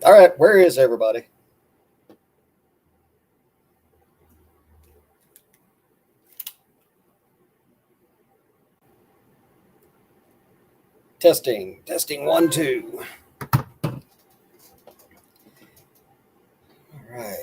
All right, where is everybody? Testing, testing, 1, 2. All right.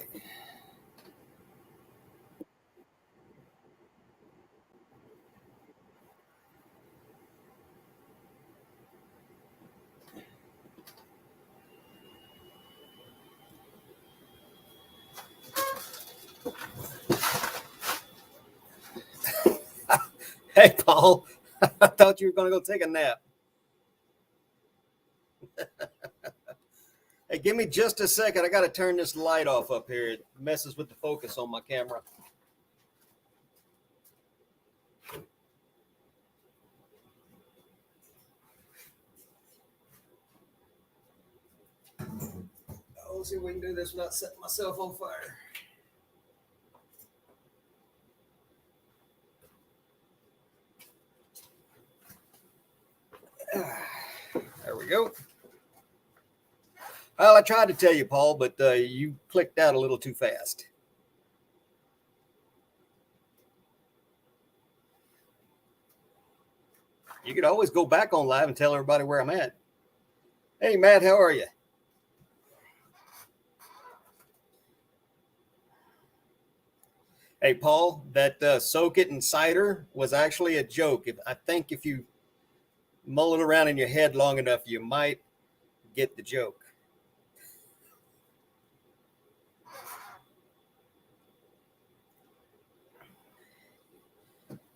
Hey, Paul, I thought you were going to go take a nap. Hey, give me just a second. I got to turn this light off up here. It messes with the focus on my camera. Let's see if we can do this without setting myself on fire. There we go. Well, I tried to tell you, Paul, but you clicked out a little too fast. You could always go back on live and tell everybody where I'm at. Hey, Matt, how are you? Hey, Paul, that soak it in cider was actually a joke. I think if you mull it around in your head long enough, you might get the joke.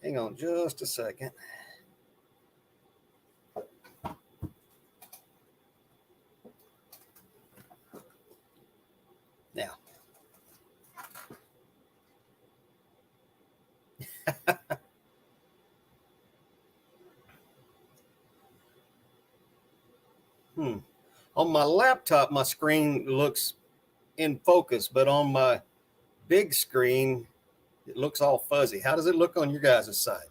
Hang on just a second. Now. On my laptop, my screen looks in focus, but on my big screen, it looks all fuzzy. How does it look on your guys' side?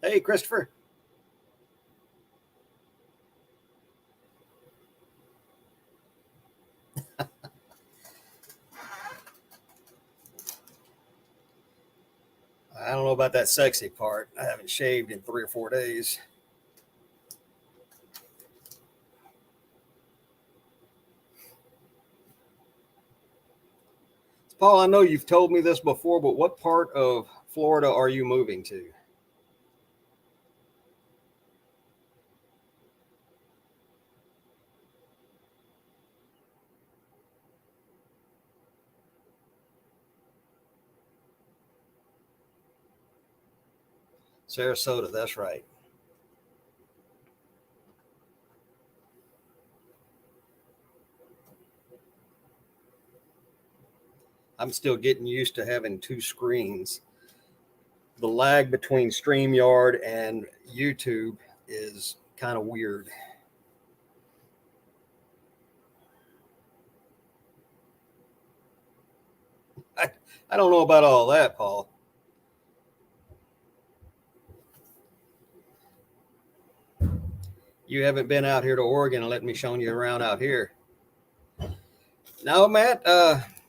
Hey, Christopher. I don't know about that sexy part. I haven't shaved in 3 or 4 days. Paul, I know you've told me this before, but what part of Florida are you moving to? Sarasota, that's right. I'm still getting used to having 2 screens. The lag between StreamYard and YouTube is kind of weird. I don't know about all that, Paul. You haven't been out here to Oregon and let me show you around out here. No, Matt,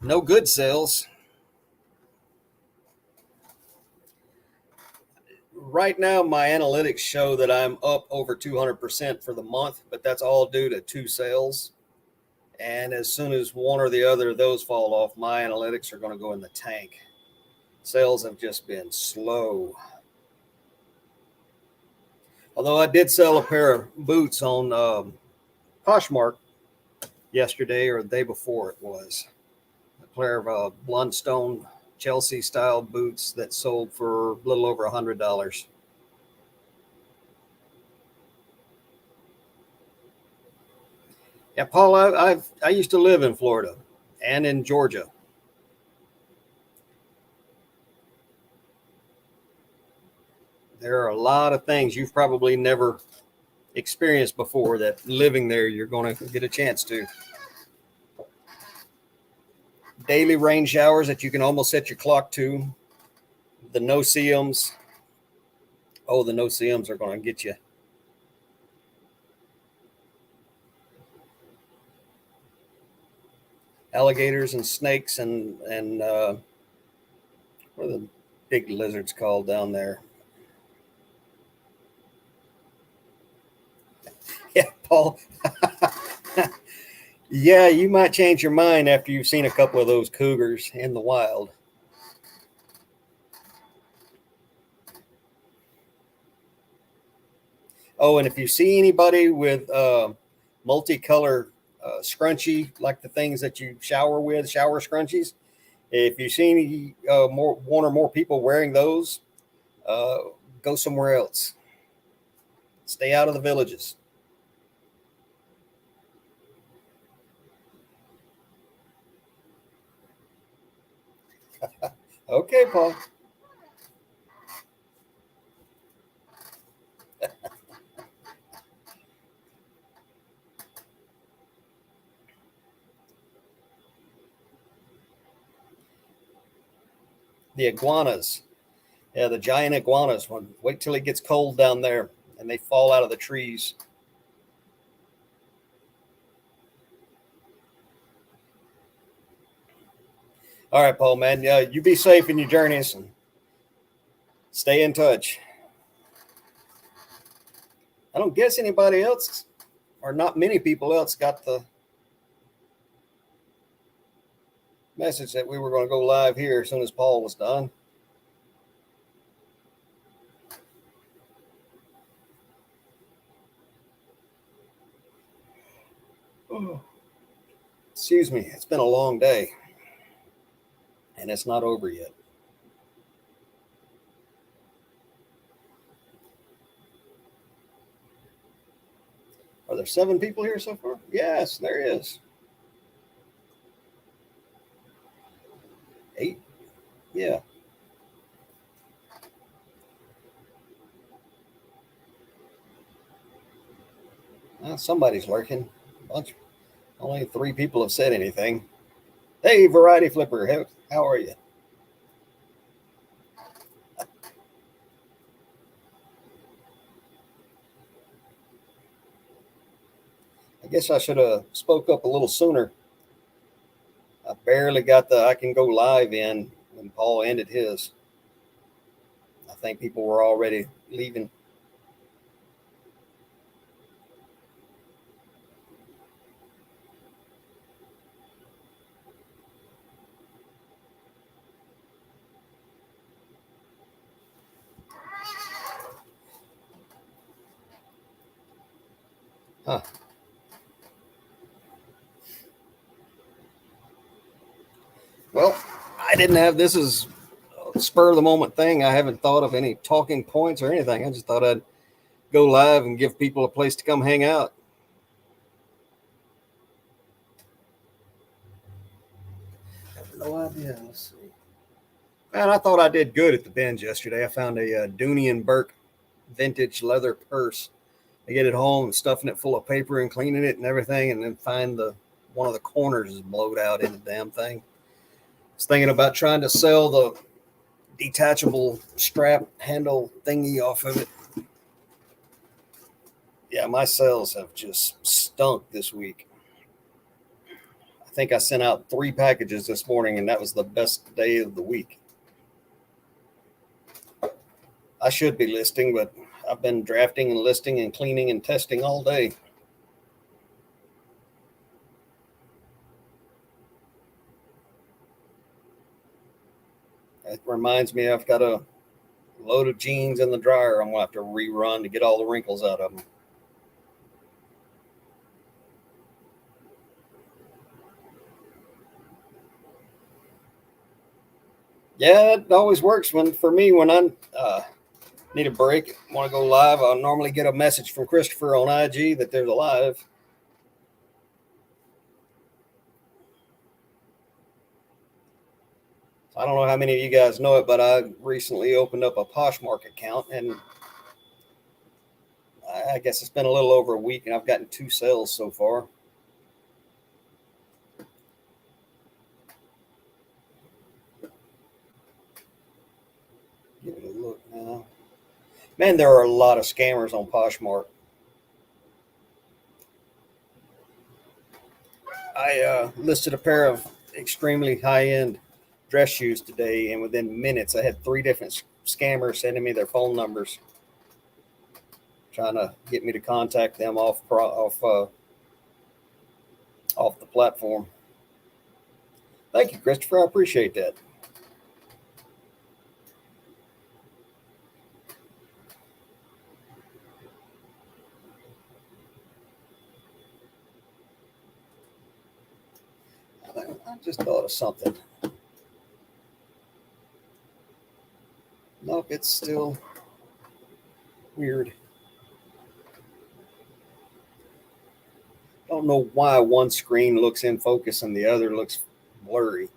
no good sales. Right now, my analytics show that I'm up over 200% for the month, but that's all due to 2 sales. And as soon as one or the other of those fall off, my analytics are going to go in the tank. Sales have just been slow. Although I did sell a pair of boots on Poshmark yesterday or the day before it was. A pair of Blundstone Chelsea style boots that sold for a little over $100. Yeah, Paul, I used to live in Florida and in Georgia. There are a lot of things you've probably never experienced before that living there you're going to get a chance to. daily rain showers that you can almost set your clock to. The no-see-ums. Oh, the no-see-ums are going to get you. Alligators and snakes and what are the big lizards called down there? Yeah, Paul. Yeah, you might change your mind after you've seen a couple of those cougars in the wild. Oh, and if you see anybody with multicolor scrunchie, like the things that you shower with, shower scrunchies, if you see any one or more people wearing those, uh, go somewhere else. Stay out of the villages. Okay, Paul. The iguanas. Yeah, the giant iguanas. Wait till it gets cold down there and they fall out of the trees. All right, Paul, man. Yeah, you be safe in your journeys and stay in touch. I don't guess anybody else, or not many people else, got the message that we were going to go live here as soon as Paul was done. Oh, excuse me. It's been a long day, and it's not over yet. Are there 7 people here so far? Yes, there is. 8? Yeah. Somebody's lurking. Bunch. Only 3 people have said anything. Hey, Variety Flipper, how are you? I guess I should have spoke up a little sooner. I barely got the I can go live in when Paul ended his. I think people were already leaving. Huh. Well, I didn't have this as a spur of the moment thing. I haven't thought of any talking points or anything. I just thought I'd go live and give people a place to come hang out. I have no idea. Let's see. Man, I thought I did good at the binge yesterday. I found a Dooney and Burke vintage leather purse. I get it home and stuffing it full of paper and cleaning it and everything, and then find the one of the corners is blowed out in the damn thing. I was thinking about trying to sell the detachable strap handle thingy off of it. Yeah, my sales have just stunk this week. I think I sent out 3 packages this morning, and that was the best day of the week. I should be listing, but I've been drafting and listing and cleaning and testing all day. It reminds me I've got a load of jeans in the dryer I'm going to have to rerun to get all the wrinkles out of them. Yeah, it always works for me when I need a break, want to go live. I'll normally get a message from Christopher on IG that there's a live. I don't know how many of you guys know it, but I recently opened up a Poshmark account, and I guess it's been a little over a week, and I've gotten 2 sales so far. Man, there are a lot of scammers on Poshmark. I listed a pair of extremely high end dress shoes today, and within minutes, I had three different scammers sending me their phone numbers, trying to get me to contact them off the platform. Thank you, Christopher. I appreciate that. I just thought of something. Nope, it's still weird. Don't know why one screen looks in focus and the other looks blurry.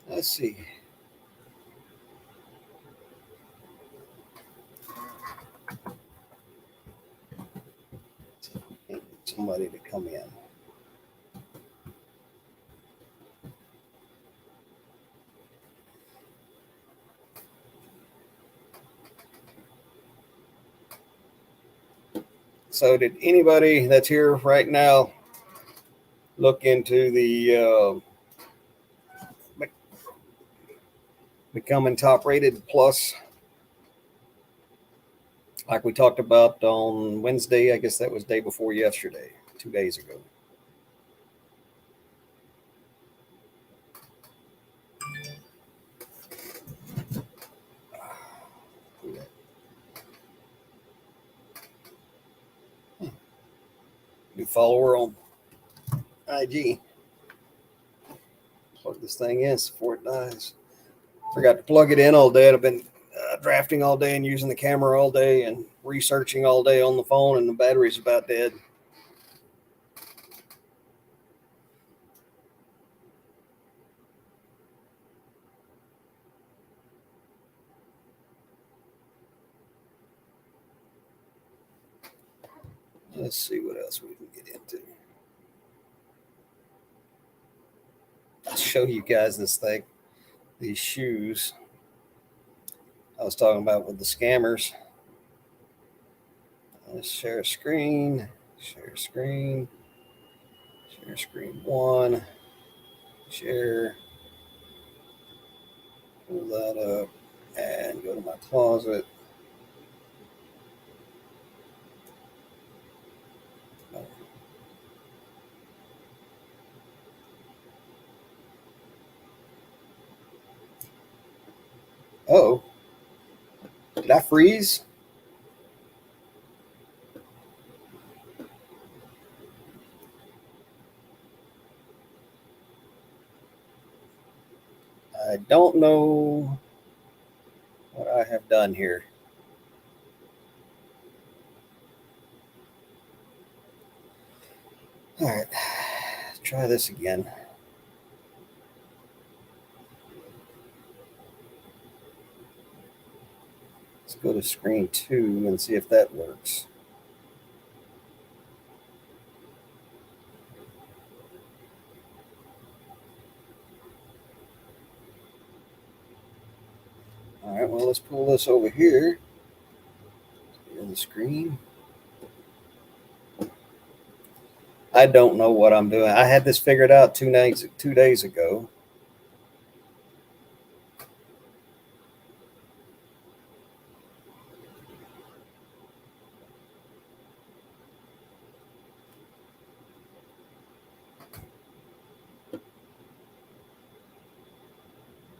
Let's see. Somebody to come in. So, did anybody that's here right now look into the becoming top rated plus, like we talked about on Wednesday? I guess that was day before yesterday, 2 days ago. New follower on IG. Plug this thing in before it dies. Forgot to plug it in all day. I've been drafting all day and using the camera all day and researching all day on the phone, and the battery's about dead. Let's see what else we can get into. I'll show you guys this thing, these shoes I was talking about with the scammers. Let's share screen, share screen, share screen one, share, pull that up, and go to my closet. Oh, did I freeze? I don't know what I have done here. All right, try this again. Let's go to screen two and see if that works. All right, well, let's pull this over here in the screen. I don't know what I'm doing. I had this figured out 2 days ago.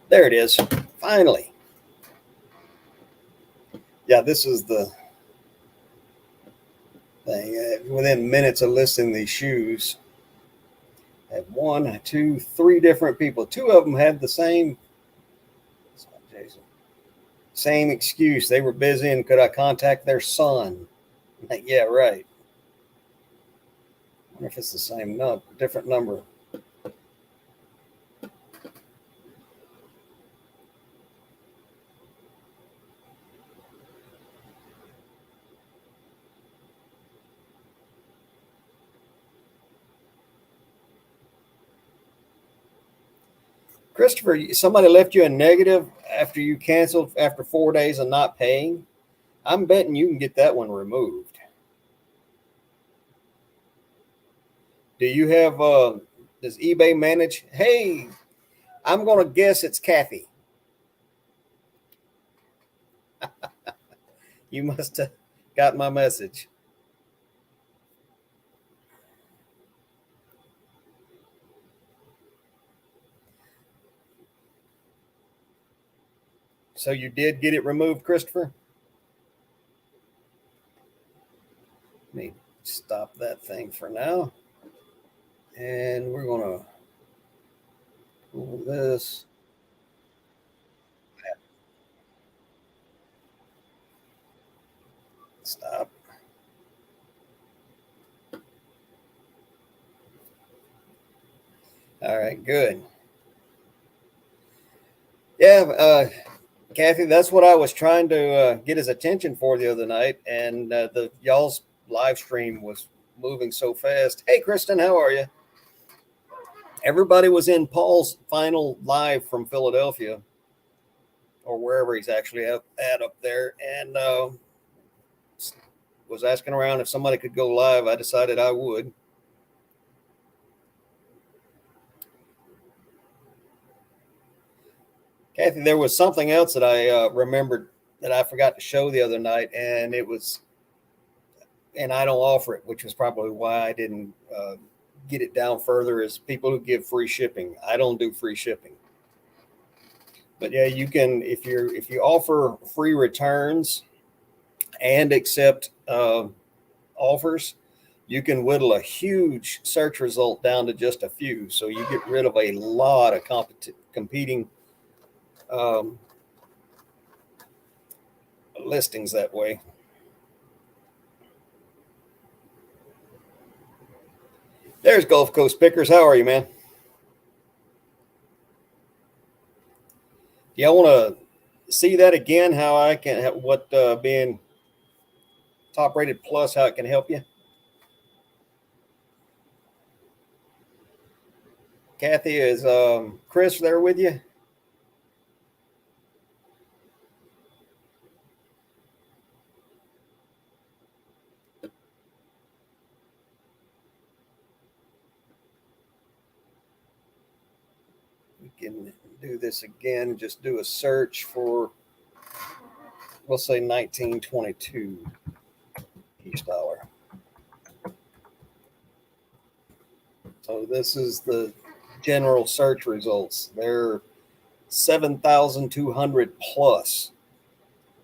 There it is. Finally. Yeah, this is the thing. Within minutes of listing these shoes, I had one, two, three different people. Two of them had the same excuse. They were busy and could I contact their son? Like, yeah, right. I wonder if it's the same number, different number. Christopher, somebody left you a negative after you canceled after 4 days of not paying. I'm betting you can get that one removed. Do you have, does eBay manage? Hey, I'm going to guess it's Kathy. You must have got my message. So you did get it removed, Christopher? Let me stop that thing for now. And we're going to pull this. Stop. All right, good. Yeah, Kathy, that's what I was trying to get his attention for the other night, and the y'all's live stream was moving so fast. Hey, Kristen, how are you? Everybody was in Paul's final live from Philadelphia, or wherever he's actually at up there, and was asking around if somebody could go live. I decided I would. Kathy, there was something else that I remembered that I forgot to show the other night, and it was, and I don't offer it, which was probably why I didn't get it down further. Is people who give free shipping. I don't do free shipping, but yeah, you can if you offer free returns and accept offers, you can whittle a huge search result down to just a few. So you get rid of a lot of competing um, listings that way. There's Gulf Coast Pickers. How are you, man? Y'all want to see that again? How I can, what being top rated plus, how it can help you? Kathy, is Chris there with you? We can do this again. Just do a search for, we'll say 1922 East Dollar. So this is the general search results. They're 7,200 plus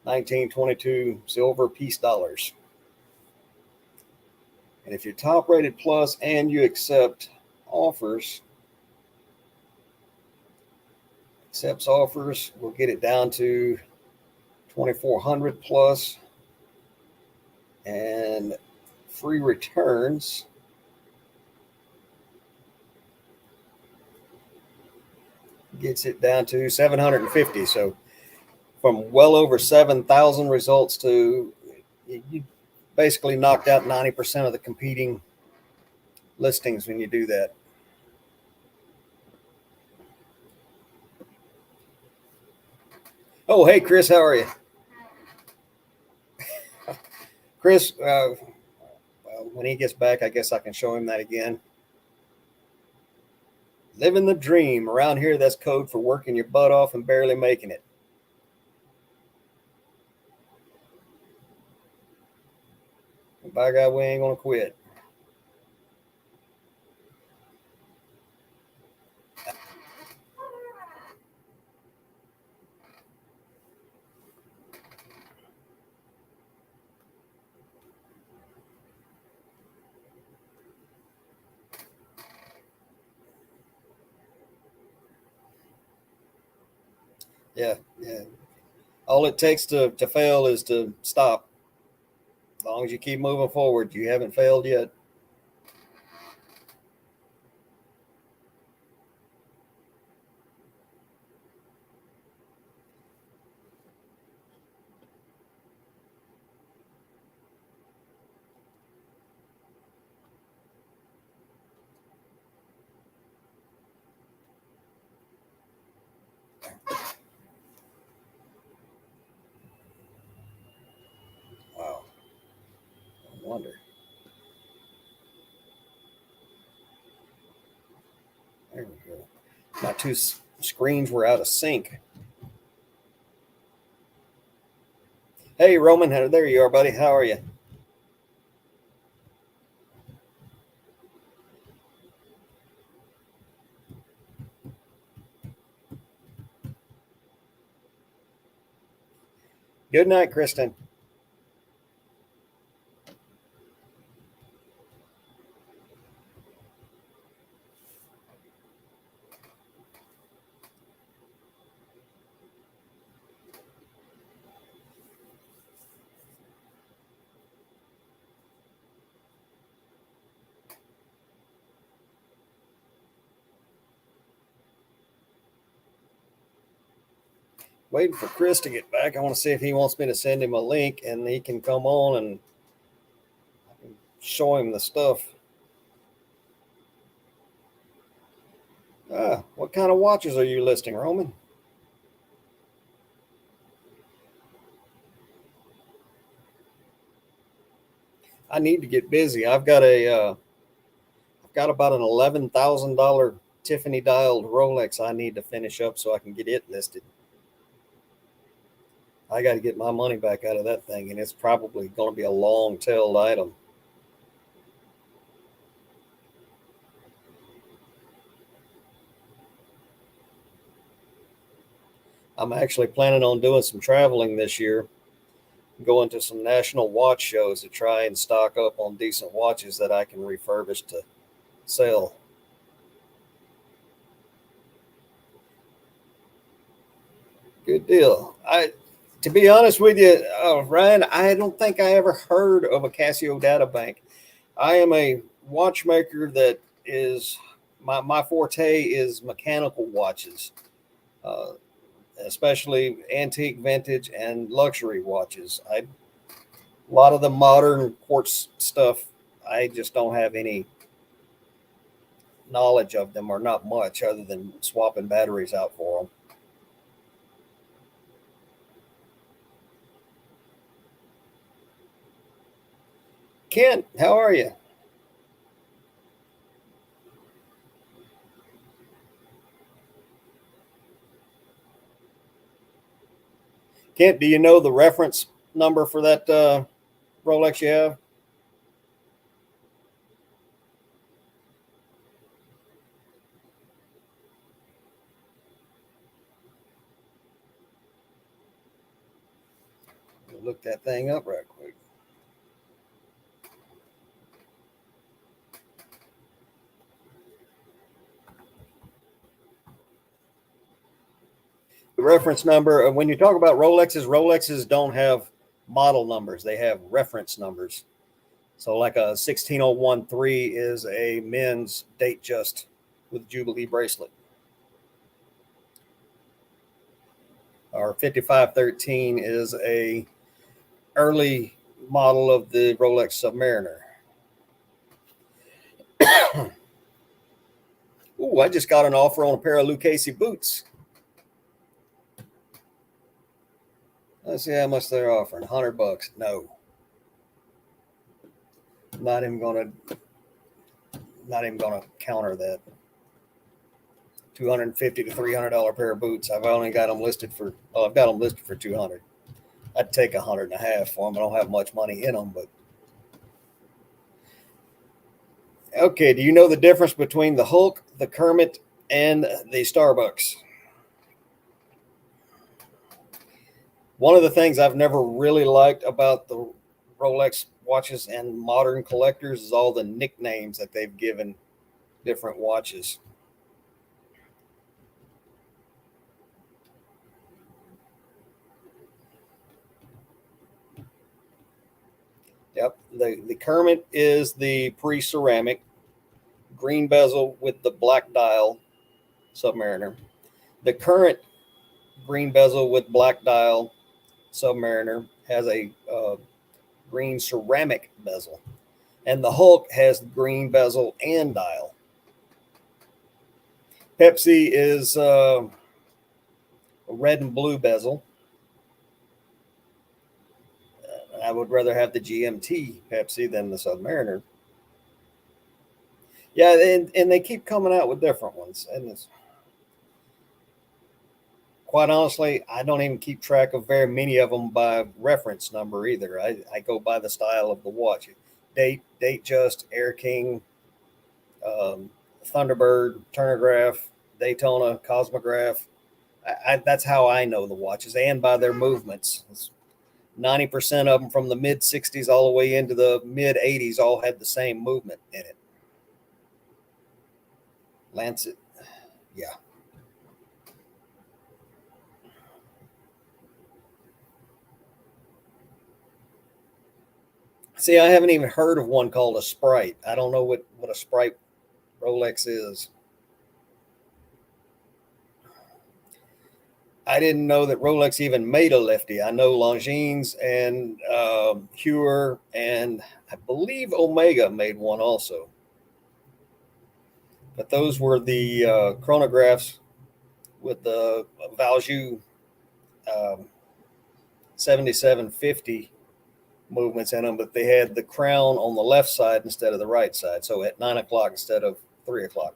1922 silver piece dollars. And if you're top rated plus and you accept offers, accepts offers, we'll get it down to 2,400 plus, and free returns gets it down to 750. So from well over 7,000 results to, you basically knocked out 90% of the competing listings when you do that. Oh, hey, Chris, how are you? Chris, well, when he gets back, I guess I can show him that again. Living the dream. Around here, that's code for working your butt off and barely making it. By God, we ain't going to quit. Yeah, yeah. All it takes to fail is to stop. As long as you keep moving forward, you haven't failed yet. wonder. There we go. My two screens were out of sync. Hey, Roman, there you are, buddy. How are you? Good night, Kristen. Waiting for Chris to get back. I want to see if he wants me to send him a link and he can come on and show him the stuff. What kind of watches are you listing, Roman? I need to get busy. I've got about an $11,000 Tiffany dialed Rolex I need to finish up so I can get it listed. I got to get my money back out of that thing, and it's probably going to be a long-tailed item. I'm actually planning on doing some traveling this year, going to some national watch shows to try and stock up on decent watches that I can refurbish to sell. Good deal. To be honest with you, Ryan, I don't think I ever heard of a Casio data bank. I am a watchmaker that is my forte is mechanical watches, uh, especially antique, vintage, and luxury watches. A lot of the modern quartz stuff, I just don't have any knowledge of them, or not much, other than swapping batteries out for them. Kent, how are you? Kent, do you know the reference number for that Rolex you have? Look that thing up right quick. The reference number, when you talk about Rolexes don't have model numbers, they have reference numbers. So, like a 16013 is a men's Datejust with Jubilee bracelet, or 5513 is a early model of the Rolex Submariner. Ooh, I just got an offer on a pair of Lucchese boots. Let's see how much they're offering. $100. No, not even gonna, not even gonna counter that. $250 to $300 pair of boots. I've only got them listed for. Well, I've got them listed for 200. I'd take 100.5 for them. I don't have much money in them, but okay. Do you know the difference between the Hulk, the Kermit, and the Starbucks? One of the things I've never really liked about the Rolex watches and modern collectors is all the nicknames that they've given different watches. Yep. The Kermit is the pre ceramic green bezel with the black dial Submariner. The current green bezel with black dial Submariner has a green ceramic bezel, and the Hulk has green bezel and dial. Pepsi is red and blue bezel. I would rather have the GMT Pepsi than the Submariner. Yeah, and they keep coming out with different ones. And quite honestly, I don't even keep track of very many of them by reference number either. I go by the style of the watch. Datejust, Air King, Thunderbird, Turnograph, Daytona, Cosmograph. That's how I know the watches, and by their movements. 90% of them from the mid 60s all the way into the mid 80s all had the same movement in it. Lancet, yeah. See, I haven't even heard of one called a Sprite. I don't know what a Sprite Rolex is. I didn't know that Rolex even made a lefty. I know Longines and Heuer, and I believe Omega made one also. But those were the chronographs with the Valjoux 7750 movements in them, but they had the crown on the left side instead of the right side. So at 9 o'clock instead of 3 o'clock.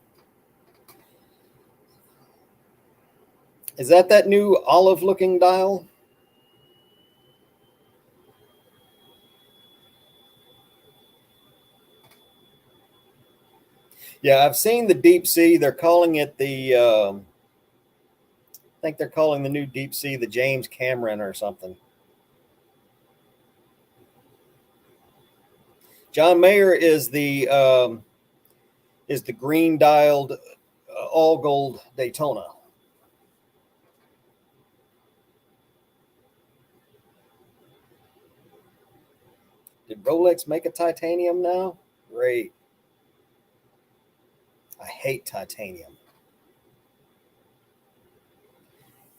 Is that new olive looking dial? Yeah, I've seen the Deep Sea. They're calling it the, I think they're calling the new Deep Sea the James Cameron or something. John Mayer is the green dialed all gold Daytona. Did Rolex make a titanium now? Great. I hate titanium.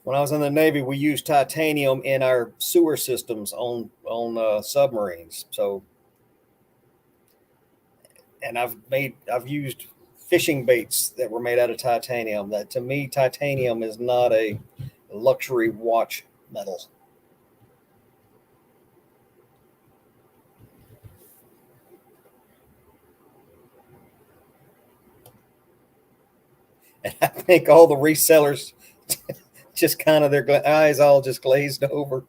When I was in the Navy, we used titanium in our sewer systems on submarines. So, and I've used fishing baits that were made out of titanium. That to me, titanium is not a luxury watch metal. And I think all the resellers just kind of their eyes all just glazed over.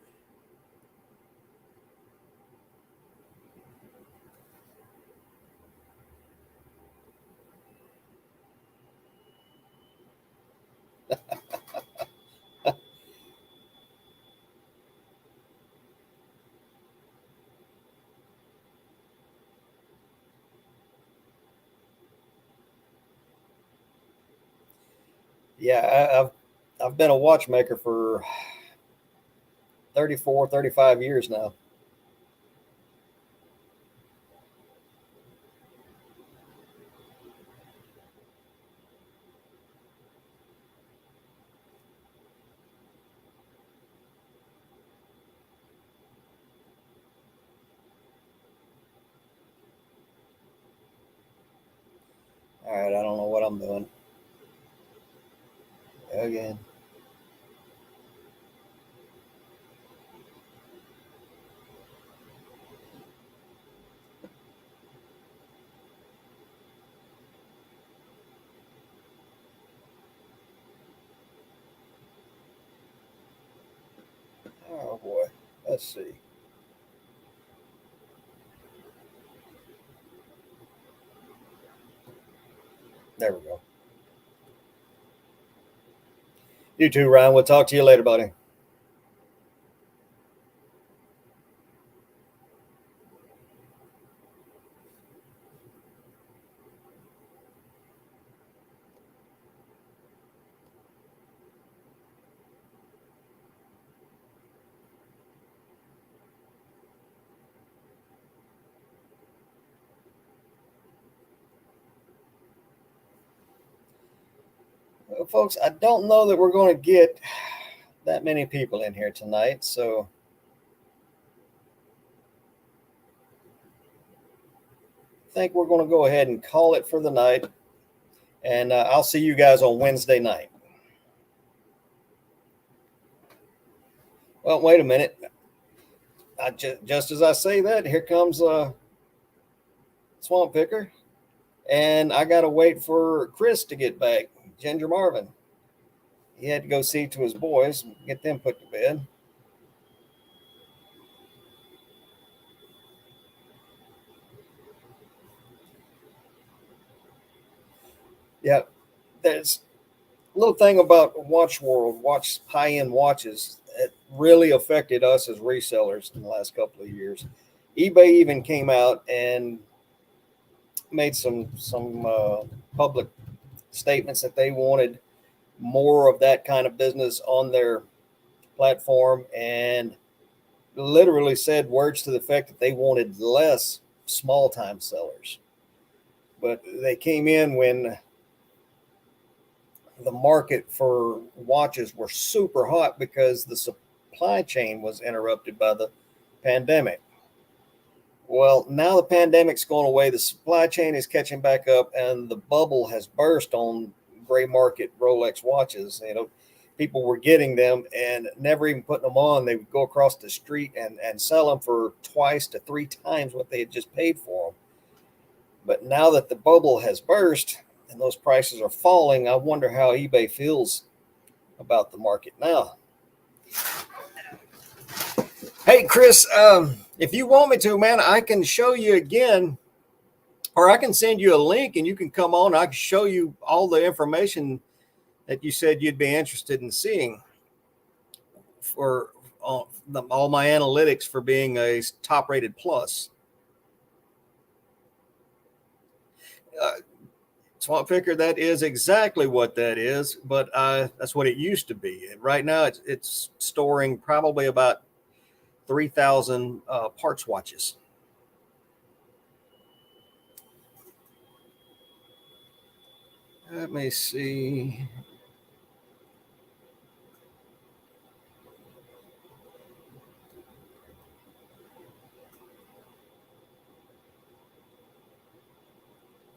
Yeah, I've been a watchmaker for 34, 35 years now. All right, I don't know what I'm doing again. Oh boy, let's see. There we go. You too, Ryan. We'll talk to you later, buddy. Well, folks, I don't know that we're going to get that many people in here tonight, so I think we're going to go ahead and call it for the night. And I'll see you guys on Wednesday night. Well, wait a minute. just as I say that, here comes Swamp Picker, and I got to wait for Chris to get back. Ginger Marvin. He had to go see to his boys, get them put to bed. Yeah, there's a little thing about Watch World, watch high end watches. It really affected us as resellers in the last couple of years. eBay even came out and made some public statements that they wanted more of that kind of business on their platform, and literally said words to the effect that they wanted less small time sellers. But they came in when the market for watches were super hot because the supply chain was interrupted by the pandemic. Well, now the pandemic's going away, the supply chain is catching back up, and the bubble has burst on gray market Rolex watches. People were getting them and never even putting them on. They would go across the street and sell them for twice to three times what they had just paid for them. But now that the bubble has burst and those prices are falling, I wonder how eBay feels about the market now. Hey, Chris, if you want me to, man, I can show you again, or I can send you a link and you can come on. I can show you all the information that you said you'd be interested in seeing for all my analytics for being a top rated plus. Swamp Picker, that is exactly what that is, but that's what it used to be. Right now, it's storing probably about 3,000 parts watches. Let me see.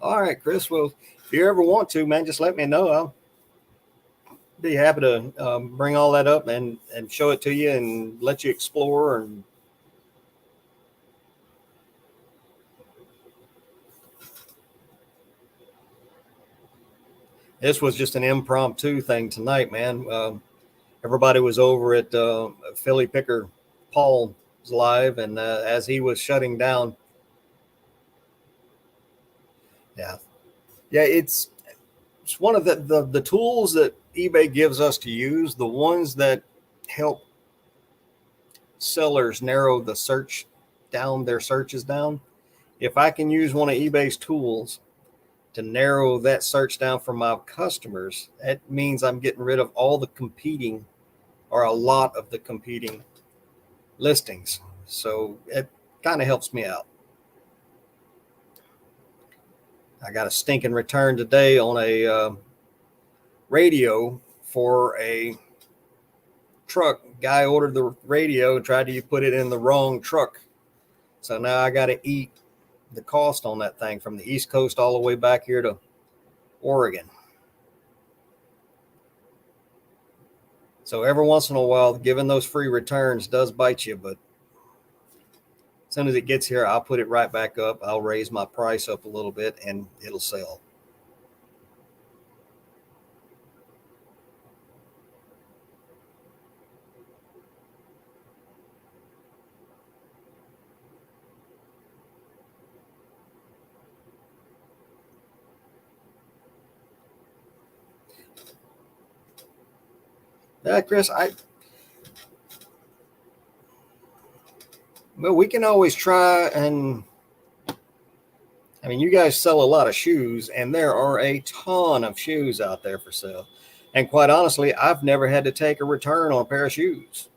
All right, Chris. Well, if you ever want to, man, just let me know. I'll be happy to bring all that up and show it to you and let you explore. And this was just an impromptu thing tonight, man. Everybody was over at Philly Picker Paul's live, and as he was shutting down, yeah, yeah, it's one of the tools that eBay gives us to use, the ones that help sellers narrow the search down, their searches down. If I can use one of eBay's tools to narrow that search down for my customers, that means I'm getting rid of all the competing, or a lot of the competing listings. So it kind of helps me out. I got a stinking return today on a radio for a truck. Guy ordered the radio, tried to put it in the wrong truck. So now I got to eat the cost on that thing from the East Coast all the way back here to Oregon. So every once in a while, giving those free returns does bite you, but as soon as it gets here, I'll put it right back up. I'll raise my price up a little bit and it'll sell. Yeah, Chris, well, we can always try, and I mean, you guys sell a lot of shoes, and there are a ton of shoes out there for sale. And quite honestly, I've never had to take a return on a pair of shoes.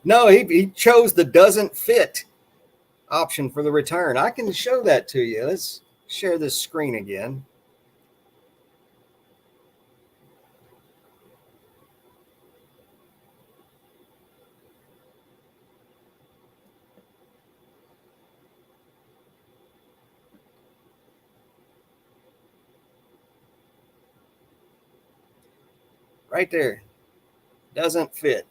No, he chose the doesn't fit option for the return. I can show that to you. Let's share this screen again. Right there. Doesn't fit.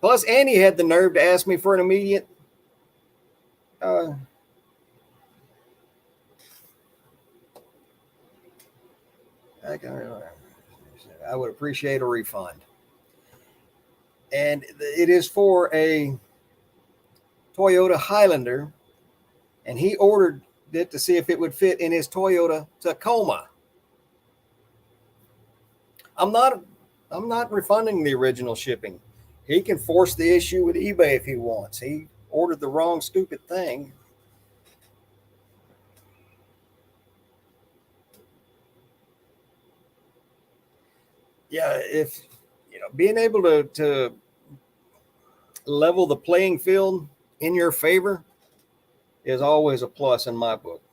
Plus, Andy had the nerve to ask me for an immediate. Uh, I would appreciate a refund. And it is for a Toyota Highlander, and he ordered it to see if it would fit in his Toyota Tacoma. I'm not I'm not refunding the original shipping. He can force the issue with eBay if he wants. He ordered the wrong stupid thing. Yeah, if being able to level the playing field in your favor is always a plus in my book.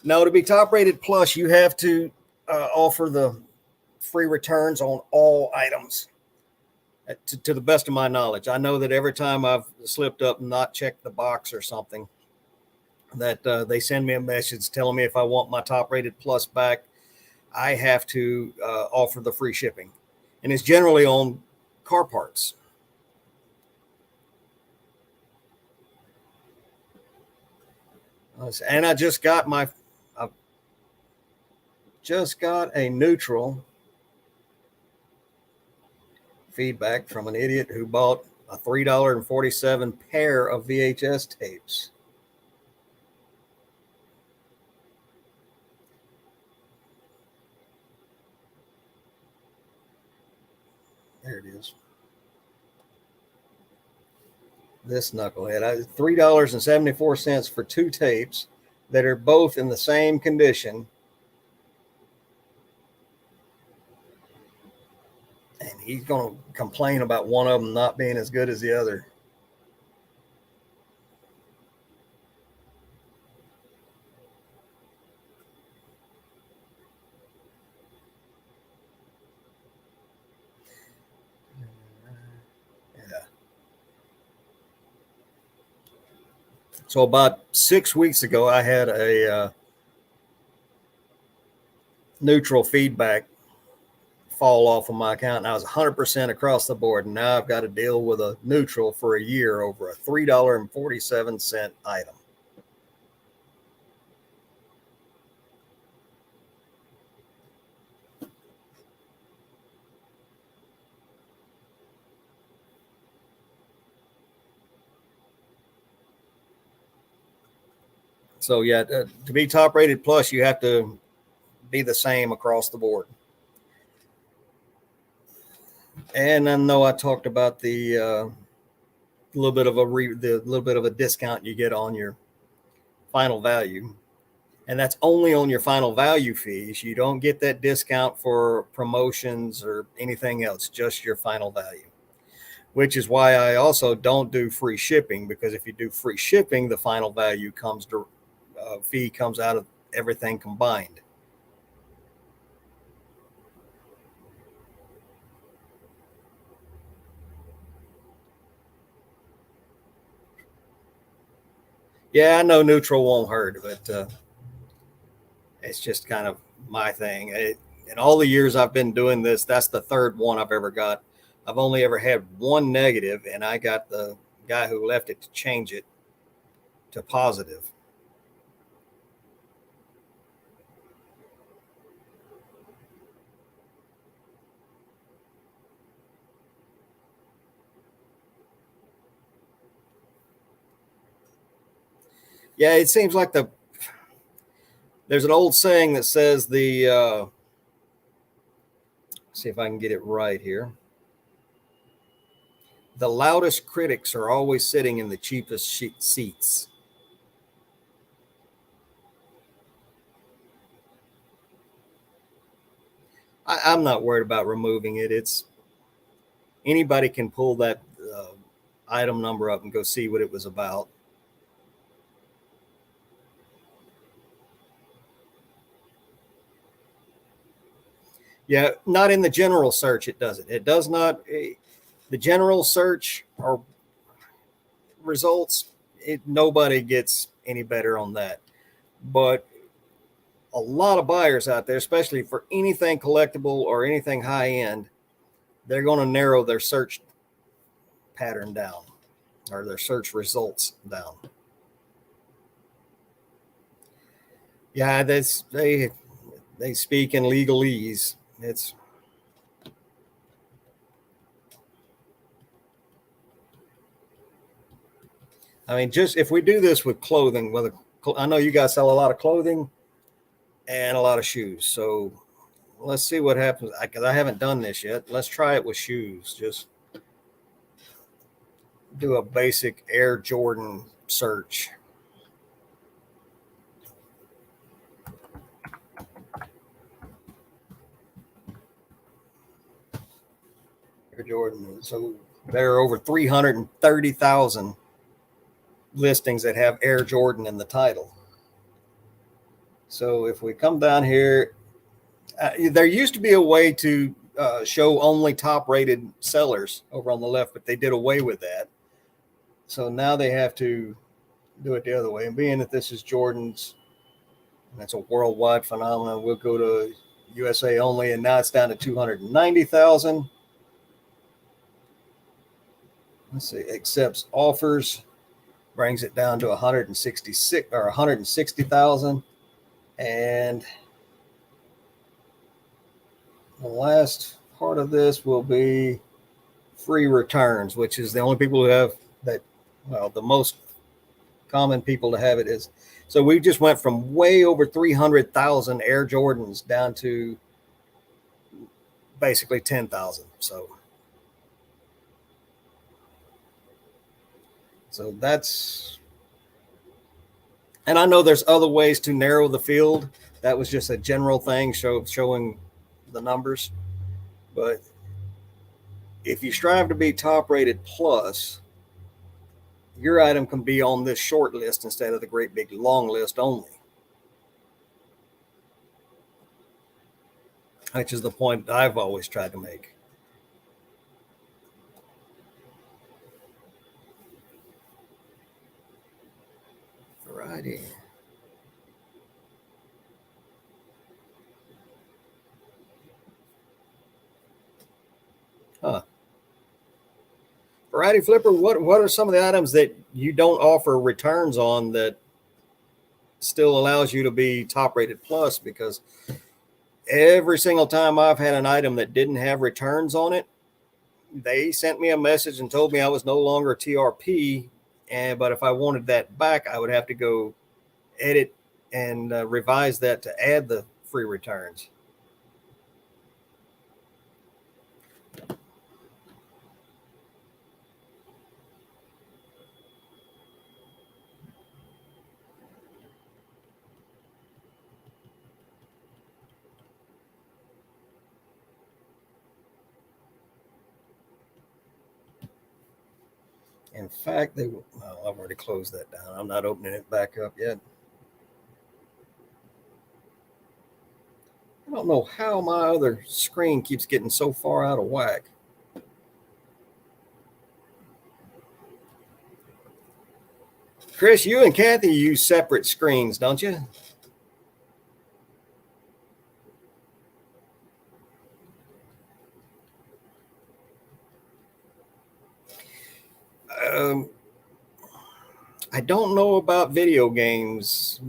Now, to be top rated plus, you have to offer the free returns on all items. To the best of my knowledge, I know that every time I've slipped up and not checked the box or something, that they send me a message telling me if I want my top rated plus back, I have to offer the free shipping, and it's generally on car parts. And I just got a neutral feedback from an idiot who bought a $3.47 pair of VHS tapes. There it is. This knucklehead. $3.74 for two tapes that are both in the same condition. And he's going to complain about one of them not being as good as the other. Yeah. So about 6 weeks ago, I had a neutral feedback fall off of my account, and I was 100% across the board. And now I've got to deal with a neutral for a year over a $3.47 item. So yeah, to be top rated plus, you have to be the same across the board. And I know I talked about the little bit of a discount you get on your final value, and that's only on your final value fees. You don't get that discount for promotions or anything else, just your final value. Which is why I also don't do free shipping, because if you do free shipping, the final value fee comes out of everything combined. Yeah, I know neutral won't hurt, but it's just kind of my thing. In all the years I've been doing this, that's the third one I've ever got. I've only ever had one negative, and I got the guy who left it to change it to positive. Yeah, it seems like there's an old saying that says see if I can get it right here. The loudest critics are always sitting in the cheapest seats. I'm not worried about removing it. It's anybody can pull that item number up and go see what it was about. Yeah, not in the general search. It doesn't. It does not. The general search or results, nobody gets any better on that. But a lot of buyers out there, especially for anything collectible or anything high end, they're going to narrow their search pattern down or their search results down. Yeah, that's they speak in legalese. It's I mean, just if we do this with clothing, whether I know you guys sell a lot of clothing and a lot of shoes, so let's see what happens. Because I haven't done this yet. Let's try it with shoes. Just do a basic Air Jordan search. Air Jordan. So there are over 330,000 listings that have Air Jordan in the title. So if we come down here, there used to be a way to show only top rated sellers over on the left, but they did away with that. So now they have to do it the other way. And being that this is Jordan's, that's a worldwide phenomenon, we'll go to USA only, and now it's down to 290,000. Let's see, accepts offers, brings it down to 166 or 160,000. And the last part of this will be free returns, which is the only people who have that. Well, the most common people to have it is. So we just went from way over 300,000 Air Jordans down to basically 10,000. So that's, and I know there's other ways to narrow the field. That was just a general thing showing the numbers. But if you strive to be top rated plus, your item can be on this short list instead of the great big long list only. Which is the point I've always tried to make. Variety. Variety Flipper, what are some of the items that you don't offer returns on that still allows you to be top rated plus? Because every single time I've had an item that didn't have returns on it, they sent me a message and told me I was no longer TRP. But if I wanted that back, I would have to go edit and revise that to add the free returns. In fact, I've already closed that down. I'm not opening it back up yet. I don't know how my other screen keeps getting so far out of whack. Chris, you and Kathy use separate screens, don't you? I don't know about video games.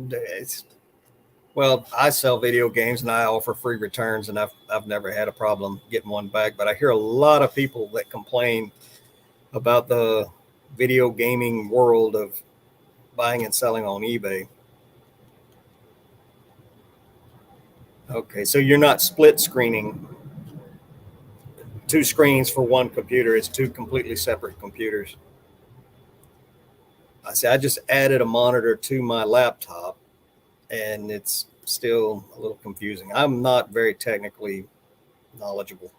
Well, I sell video games and I offer free returns, and I've never had a problem getting one back. But I hear a lot of people that complain about the video gaming world of buying and selling on eBay. Okay, so you're not split screening two screens for one computer. It's two completely separate computers. I just added a monitor to my laptop, and it's still a little confusing. I'm not very technically knowledgeable.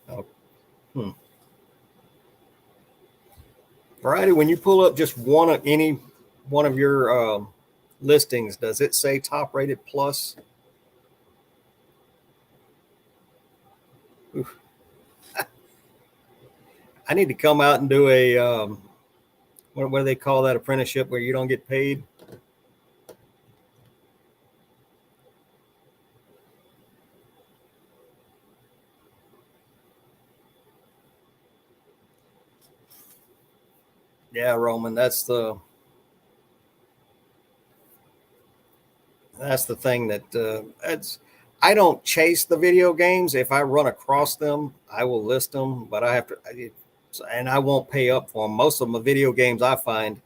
Oh, Variety, when you pull up just any one of your listings, does it say top rated plus? Oof. I need to come out and do a what do they call that apprenticeship where you don't get paid? Yeah, Roman, that's the thing that it's. I don't chase the video games. If I run across them, I will list them, but I have to, and I won't pay up for them. Most of the video games I find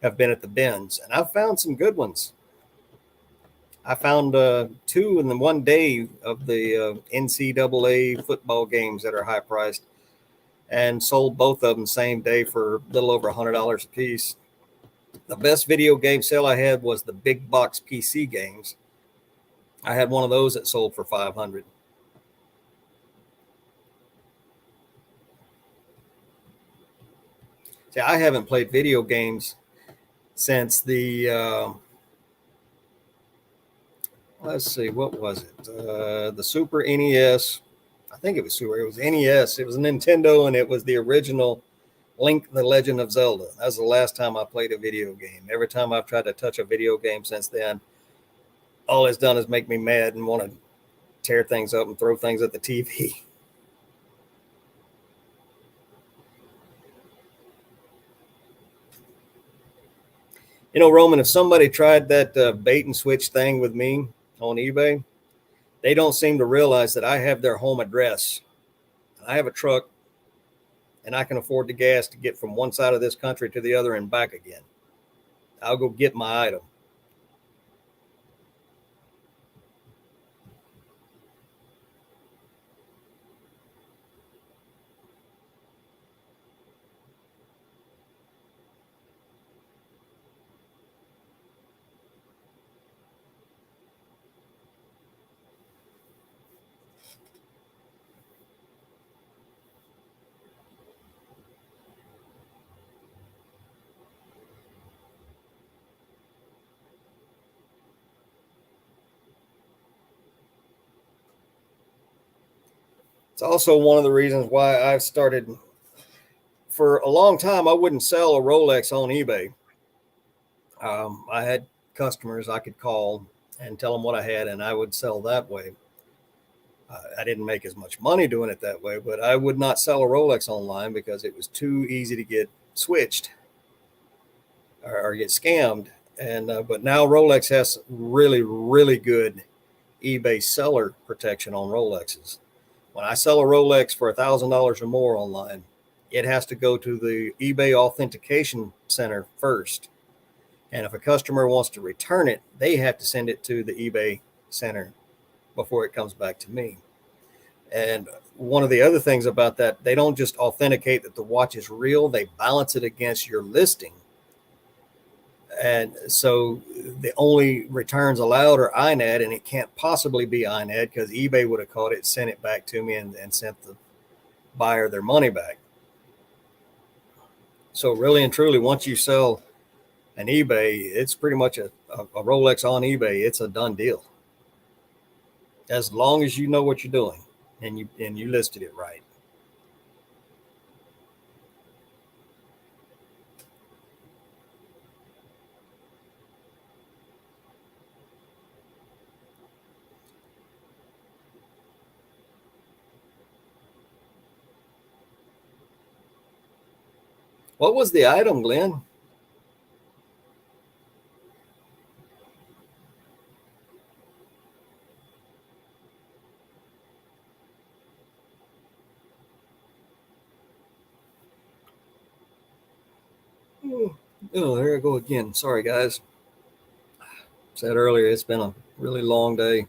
have been at the bins, and I've found some good ones. I found two in the one day of the NCAA football games that are high priced, and sold both of them same day for a little over $100 a piece. The best video game sale I had was the big box PC games. I had one of those that sold for 500. See, I haven't played video games since the let's see, what was it? The Super NES. I think it was Super. It was NES. It was Nintendo, and it was the original Link: The Legend of Zelda. That was the last time I played a video game. Every time I've tried to touch a video game since then, all it's done is make me mad and want to tear things up and throw things at the TV. You know, Roman, if somebody tried that bait and switch thing with me on eBay, they don't seem to realize that I have their home address. I have a truck and I can afford the gas to get from one side of this country to the other and back again. I'll go get my item. It's also one of the reasons why I've started. For a long time, I wouldn't sell a Rolex on eBay. I had customers I could call and tell them what I had, and I would sell that way. I didn't make as much money doing it that way, but I would not sell a Rolex online because it was too easy to get switched or get scammed. And but now Rolex has really, really good eBay seller protection on Rolexes. When I sell a Rolex for $1,000 or more online, it has to go to the eBay authentication center first. And if a customer wants to return it, they have to send it to the eBay center before it comes back to me. And one of the other things about that, they don't just authenticate that the watch is real, they balance it against your listing. And so the only returns allowed are INAD, and it can't possibly be INAD because eBay would have caught it, sent it back to me, and sent the buyer their money back. So really and truly, once you sell an eBay, it's pretty much a Rolex on eBay. It's a done deal. As long as you know what you're doing and you listed it right. What was the item, Glenn? Oh, there I go again. Sorry, guys. Said earlier, it's been a really long day.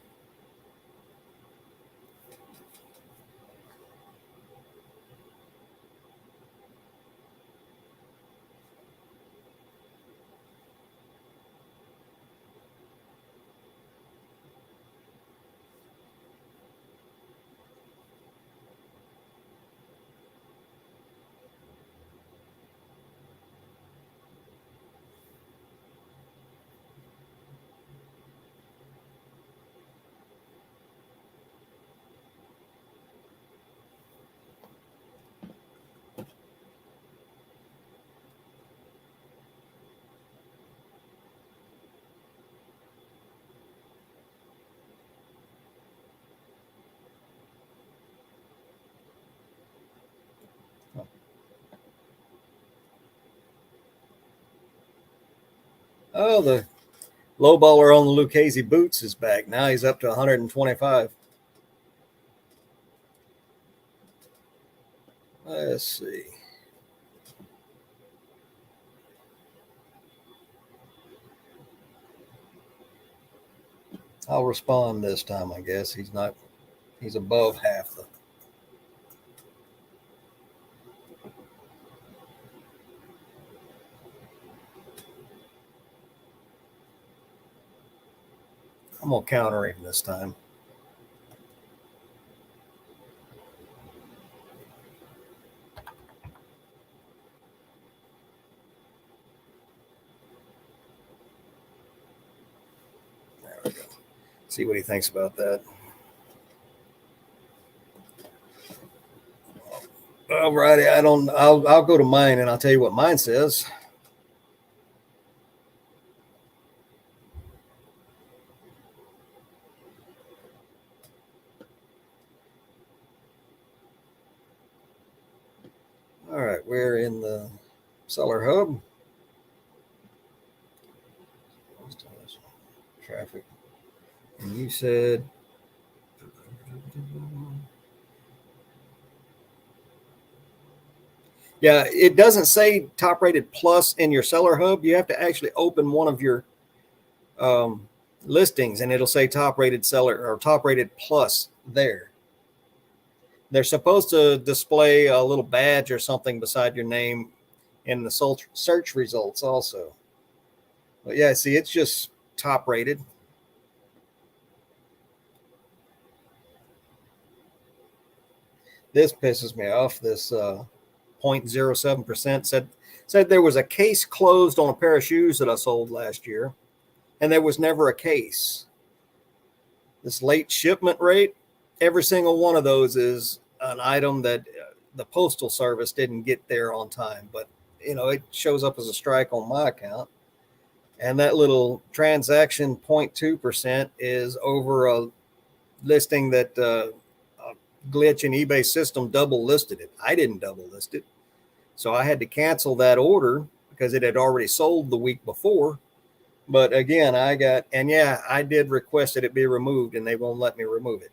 Oh, the low baller on the Lucchese boots is back. Now he's up to 125. Let's see. I'll respond this time, I guess. He's above half the. I'm going to counter him this time. There we go. See what he thinks about that. All righty. I'll go to mine and I'll tell you what mine says. All right, we're in the seller hub. Traffic. And you said yeah, it doesn't say top rated plus in your seller hub. You have to actually open one of your listings and it'll say top rated seller or top rated plus there. They're supposed to display a little badge or something beside your name in the search results also. But yeah, see, it's just top rated. This pisses me off. This 0.07% said there was a case closed on a pair of shoes that I sold last year, and there was never a case. This late shipment rate, every single one of those is an item that the postal service didn't get there on time, but it shows up as a strike on my account. And that little transaction 0.2% is over a listing that a glitch in eBay system double listed it. I didn't double list it. So I had to cancel that order because it had already sold the week before. But again, I did request that it be removed and they won't let me remove it.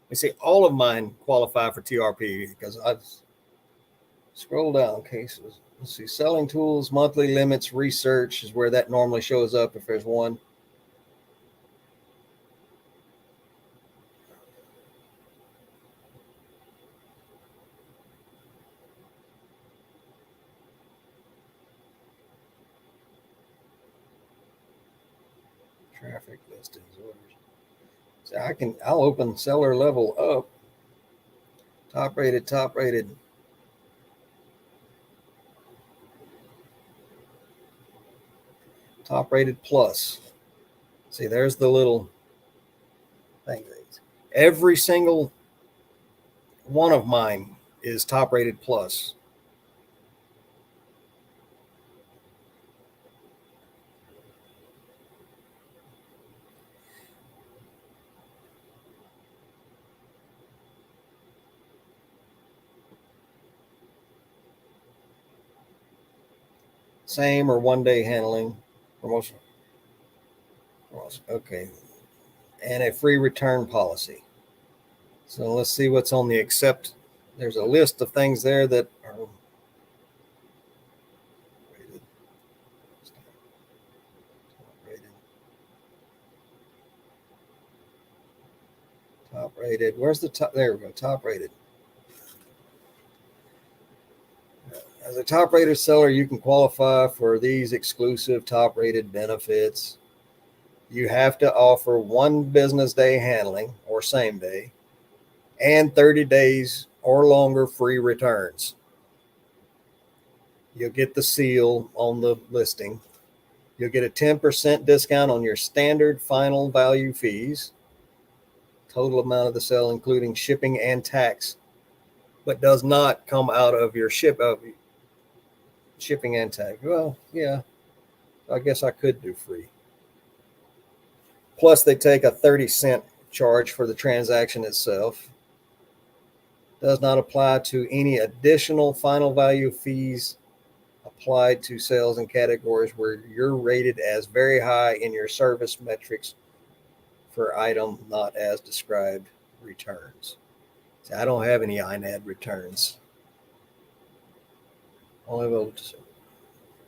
You see, all of mine qualify for TRP because I've scrolled down cases. Let's see, selling tools, monthly limits, research is where that normally shows up if there's one. Traffic listings orders. So I'll open seller level up. Top rated. Top rated plus. See, there's the little thing. Every single one of mine is top rated plus. Same or 1 day handling promotion. Okay. And a free return policy. So let's see what's on the accept. There's a list of things there that are rated. Top rated. Where's the top? There we go. Top rated. As a top rated seller, you can qualify for these exclusive top rated benefits. You have to offer 1 business day handling or same day and 30 days or longer free returns. You'll get the seal on the listing. You'll get a 10% discount on your standard final value fees, total amount of the sale, including shipping and tax, but does not come out of your shipping and tax. Well, yeah, I guess I could do free. Plus, they take a 30-cent charge for the transaction itself. Does not apply to any additional final value fees applied to sales and categories where you're rated as very high in your service metrics for item not as described returns. See, I don't have any INAD returns. Only a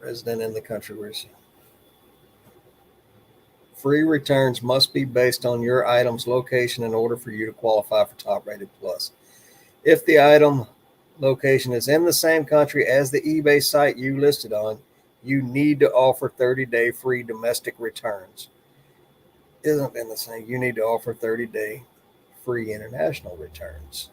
resident in the country where free returns must be based on your item's location in order for you to qualify for Top Rated Plus. If the item location is in the same country as the eBay site you listed on, you need to offer 30-day free domestic returns. Isn't in the same, you need to offer 30-day free international returns.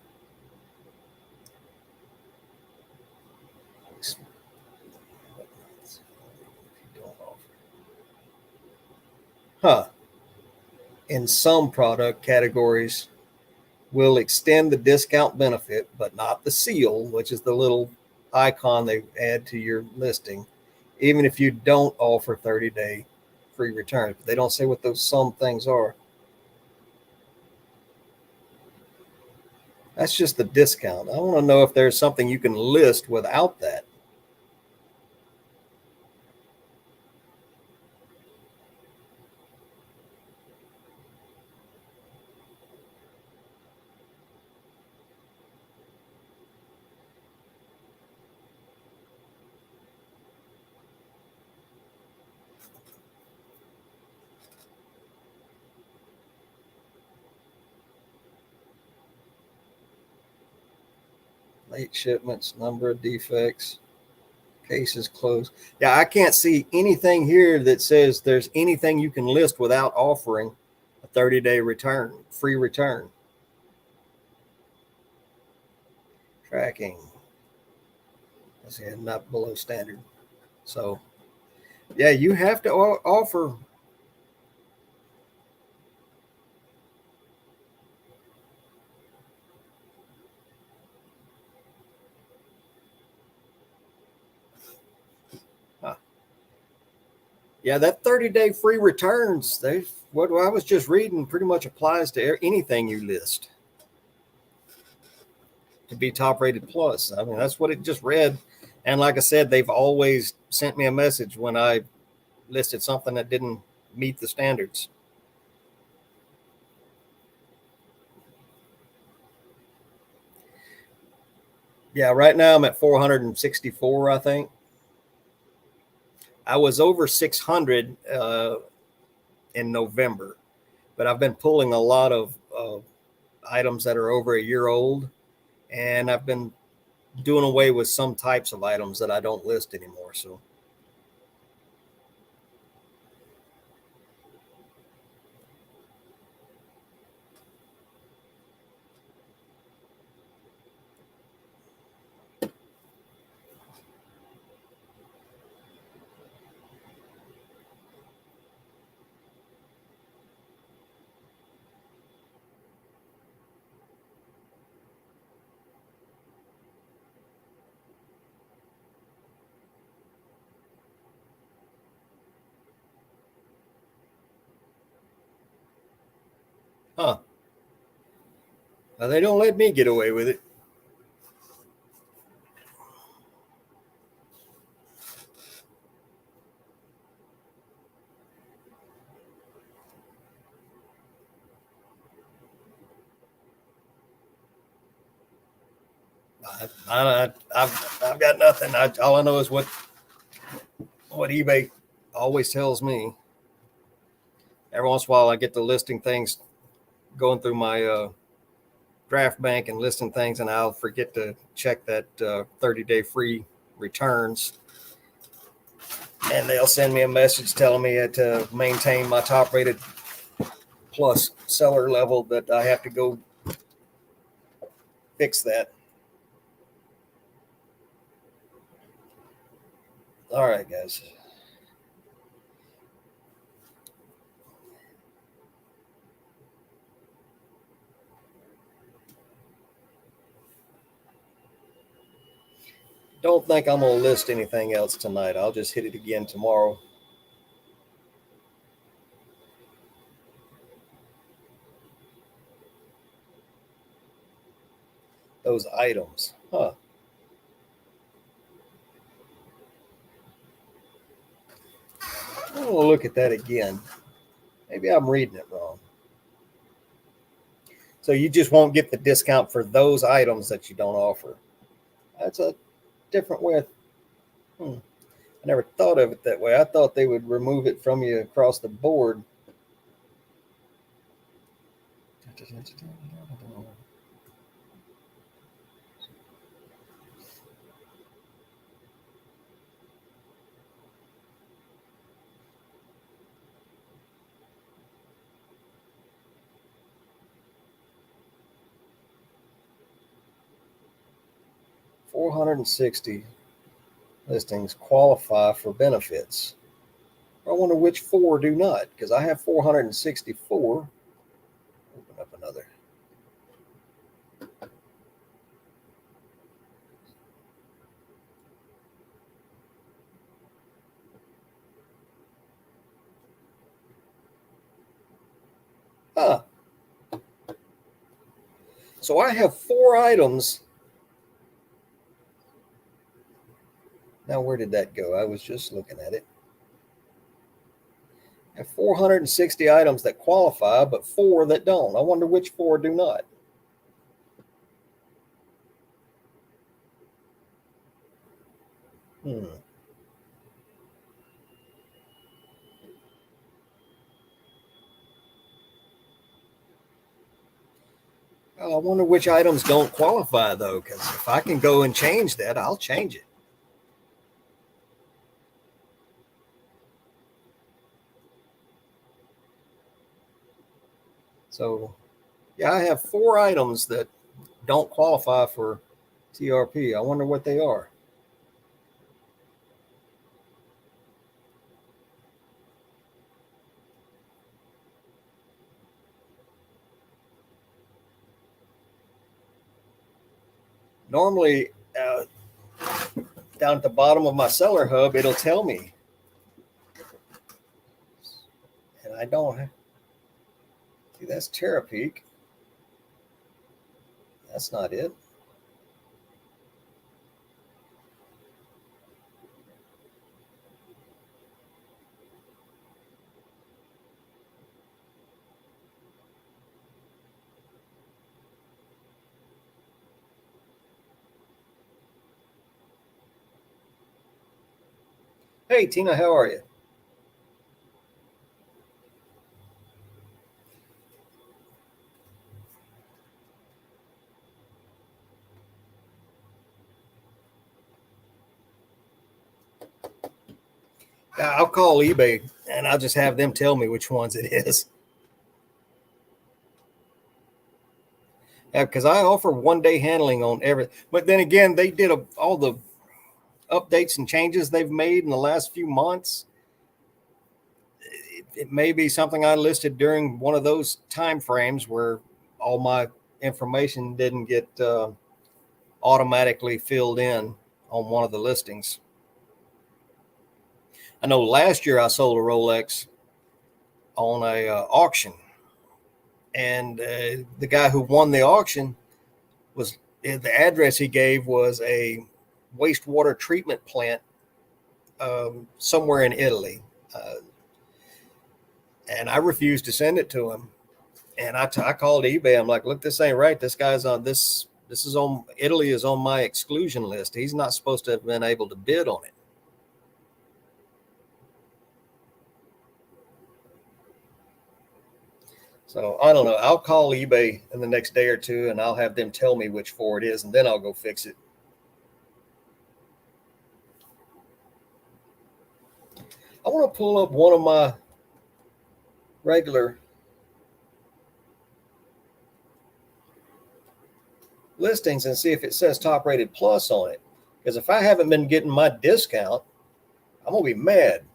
In some product categories, will extend the discount benefit, but not the seal, which is the little icon they add to your listing, even if you don't offer 30-day free returns. They don't say what those some things are. That's just the discount. I want to know if there's something you can list without that. Late shipments, number of defects, cases closed. Yeah, I can't see anything here that says there's anything you can list without offering a 30-day return, free return. Tracking. That's not below standard. So, yeah, you have to offer. Yeah, that 30-day free returns, what I was just reading pretty much applies to anything you list to be Top Rated Plus. I mean, that's what it just read. And like I said, they've always sent me a message when I listed something that didn't meet the standards. Yeah, right now I'm at 464, I think. I was over 600 in November, but I've been pulling a lot of items that are over a year old, and I've been doing away with some types of items that I don't list anymore. So, they don't let me get away with it. I've got nothing. All I know is what eBay always tells me. Every once in a while, I get the listing things, going through my draft bank and listing things, and I'll forget to check that 30-day free returns. And they'll send me a message telling me to maintain my Top Rated Plus seller level, that I have to go fix that. All right, guys. Don't think I'm going to list anything else tonight. I'll just hit it again tomorrow. those items. Huh. I'm going to look at that again. Maybe I'm reading it wrong. So you just won't get the discount for those items that you don't offer. That's a different way of, I never thought of it that way. I thought they would remove it from you across the board. $460 listings qualify for benefits. I wonder which 4 do not, because I have 464. Open up another. Huh. So I have 4 items. Now, where did that go? I was just looking at it. I have 460 items that qualify, but 4 that don't. I wonder which 4 do not. Well, I wonder which items don't qualify, though, because if I can go and change that, I'll change it. So, yeah, I have 4 items that don't qualify for TRP. I wonder what they are. Normally, down at the bottom of my seller hub, it'll tell me. And I don't. See, that's Terapeak. That's not it. Hey, Tina, how are you? I'll call eBay and I'll just have them tell me which ones it is. Yeah, because I offer 1 day handling on everything. But then again, they did all the updates and changes they've made in the last few months. It may be something I listed during one of those time frames where all my information didn't get automatically filled in on one of the listings. I know last year I sold a Rolex on a auction, and the guy who won the auction was the address he gave was a wastewater treatment plant somewhere in Italy, and I refused to send it to him. And I called eBay. I'm like, look, this ain't right. This guy's on this. This is on Italy is on my exclusion list. He's not supposed to have been able to bid on it. So I don't know. I'll call eBay in the next day or two, and I'll have them tell me which 4 it is, and then I'll go fix it. I want to pull up one of my regular listings and see if it says top rated plus on it. Because if I haven't been getting my discount, I'm gonna be mad.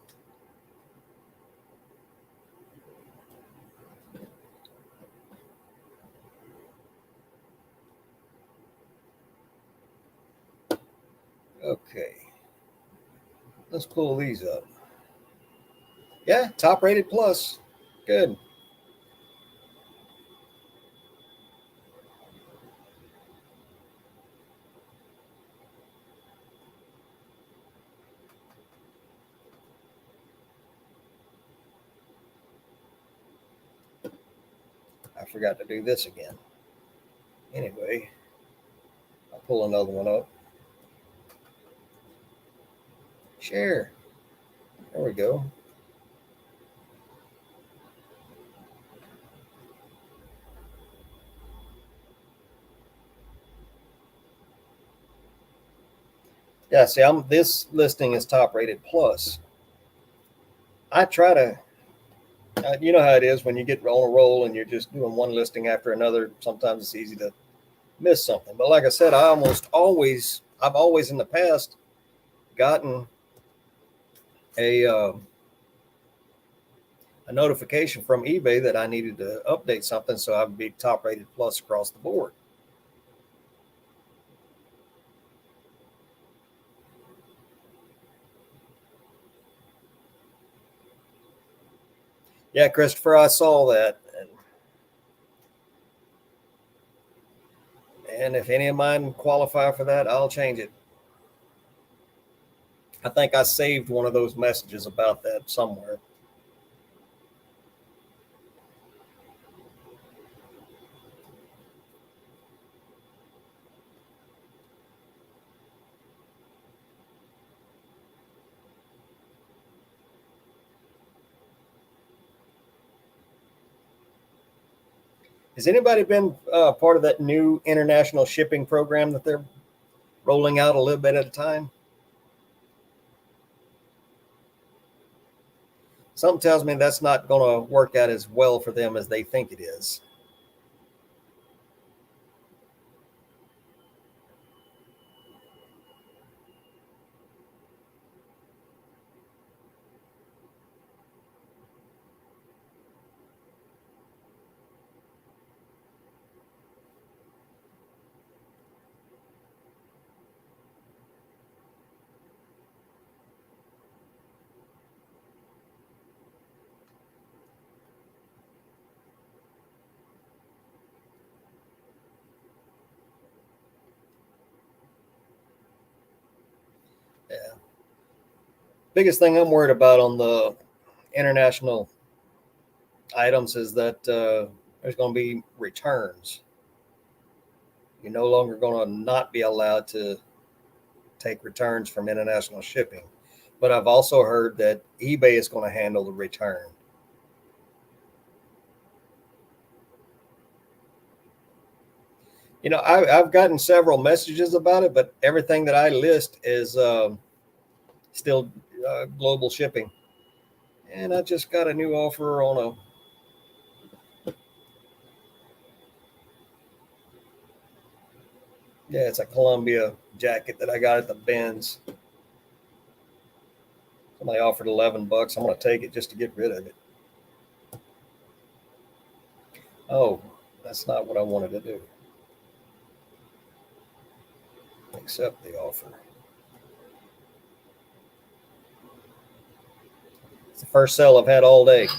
Okay, let's pull these up. Yeah, top rated plus. Good. forgot to do this again. Anyway, I'll pull another one up. Share. There we go. Yeah, see, this listing is top rated plus. I try to, you know how it is when you get on a roll and you're just doing one listing after another. Sometimes it's easy to miss something. But like I said, I've always in the past gotten a notification from eBay that I needed to update something, so I would be top rated plus across the board. Yeah, Christopher, I saw that. And if any of mine qualify for that, I'll change it. I think I saved one of those messages about that somewhere. Has anybody been part of that new international shipping program that they're rolling out a little bit at a time? Something tells me that's not going to work out as well for them as they think it is. Yeah. Biggest thing I'm worried about on the international items is that there's going to be returns. You're no longer going to not be allowed to take returns from international shipping. But I've also heard that eBay is going to handle the return. You know, I've gotten several messages about it, but everything that I list is still global shipping. And I just got a new offer on it's a Columbia jacket that I got at the Benz. Somebody offered $11. I'm going to take it just to get rid of it. Oh, that's not what I wanted to do. Accept the offer. It's the first sale I've had all day.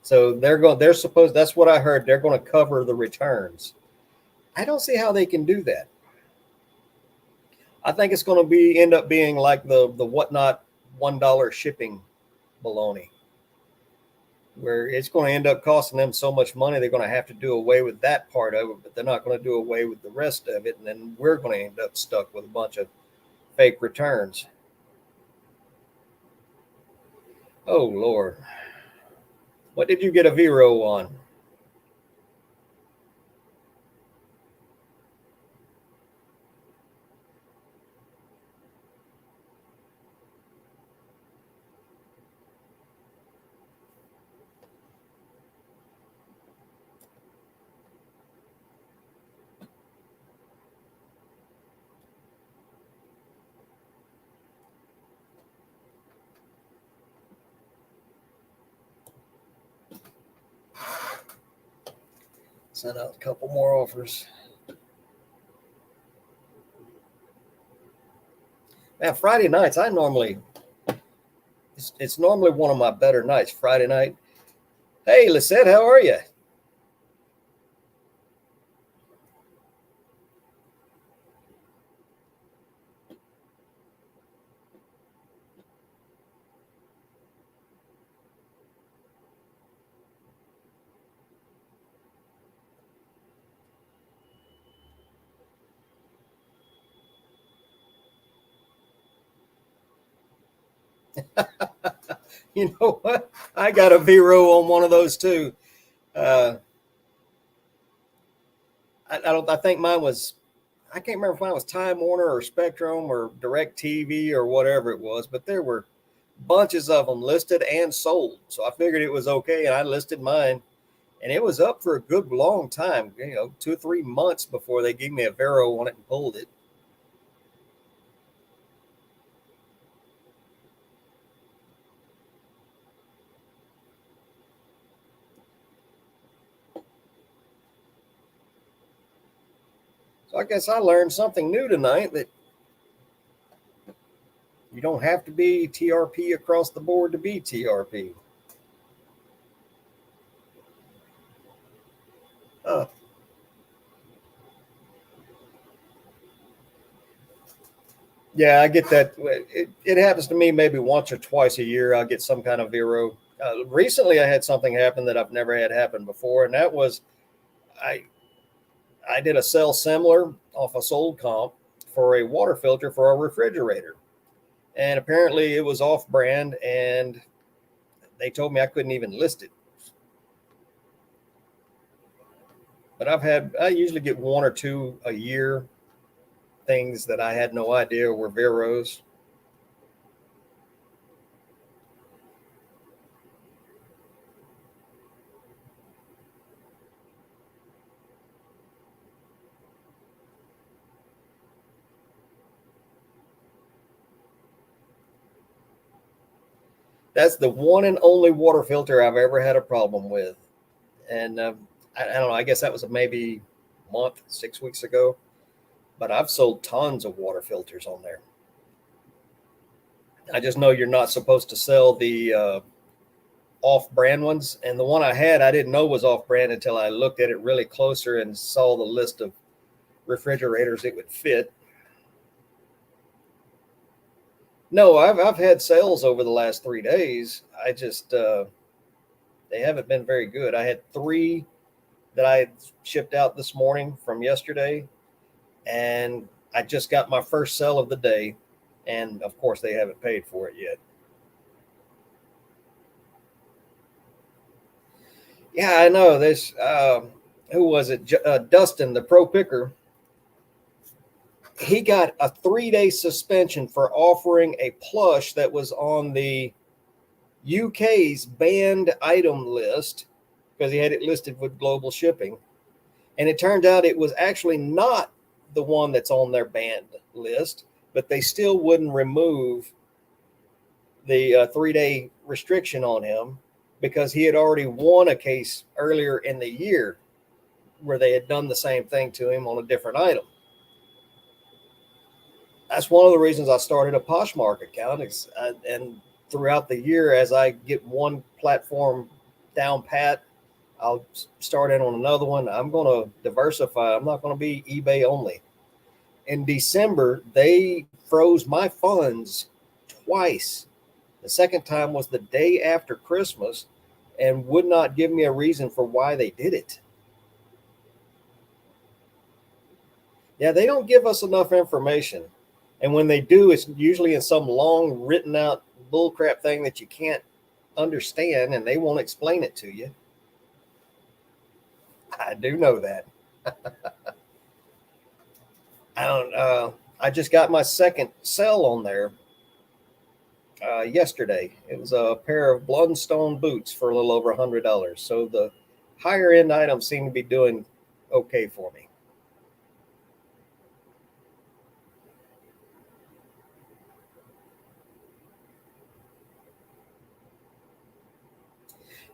So they're supposed, that's what I heard. They're going to cover the returns. I don't see how they can do that. I think it's going to end up being like the whatnot $1 shipping baloney, where it's going to end up costing them so much money they're going to have to do away with that part of it, but they're not going to do away with the rest of it, and then we're going to end up stuck with a bunch of fake returns. Oh Lord, what did you get a Vero on? Sent out a couple more offers. Now, Friday nights, it's normally one of my better nights, Friday night. Hey, Lisette, how are you? You know what? I got a Vero on one of those too. Uh, I don't. I think mine was. I can't remember if mine was Time Warner or Spectrum or Direct TV or whatever it was, but there were bunches of them listed and sold. So I figured it was okay, and I listed mine, and it was up for a good long time. 2 or 3 months before they gave me a Vero on it and pulled it. So I guess I learned something new tonight that you don't have to be TRP across the board to be TRP. Uh, yeah, I get that. It happens to me maybe once or twice a year. I'll get some kind of Vero. Recently, I had something happen that I've never had happen before, and that was I I did a sell similar off a sold comp for a water filter for a refrigerator, and apparently it was off brand, and they told me I couldn't even list it. But I usually get one or two a year things that I had no idea were Veros. That's the one and only water filter I've ever had a problem with. And I don't know, I guess that was maybe a month, 6 weeks ago. But I've sold tons of water filters on there. I just know you're not supposed to sell the off brand ones. And the one I had, I didn't know was off brand until I looked at it really closer and saw the list of refrigerators it would fit. No, I've had sales over the last 3 days. I just they haven't been very good. I had three that I shipped out this morning from yesterday, and I just got my first sale of the day, and of course they haven't paid for it yet. Yeah, I know. This who was it? Dustin, the pro picker. He got a 3 day suspension for offering a plush that was on the UK's banned item list because he had it listed with global shipping. And it turned out it was actually not the one that's on their banned list, but they still wouldn't remove the 3 day restriction on him because he had already won a case earlier in the year where they had done the same thing to him on a different item. That's one of the reasons I started a Poshmark account. And throughout the year, as I get one platform down pat, I'll start in on another one. I'm going to diversify. I'm not going to be eBay only. In December, they froze my funds twice. The second time was the day after Christmas and would not give me a reason for why they did it. Yeah, they don't give us enough information. And when they do, it's usually in some long written out bullcrap thing that you can't understand and they won't explain it to you. I do know that. I just got my second sell on there yesterday. It was a pair of Blundstone boots for a little over $100. So the higher end items seem to be doing okay for me.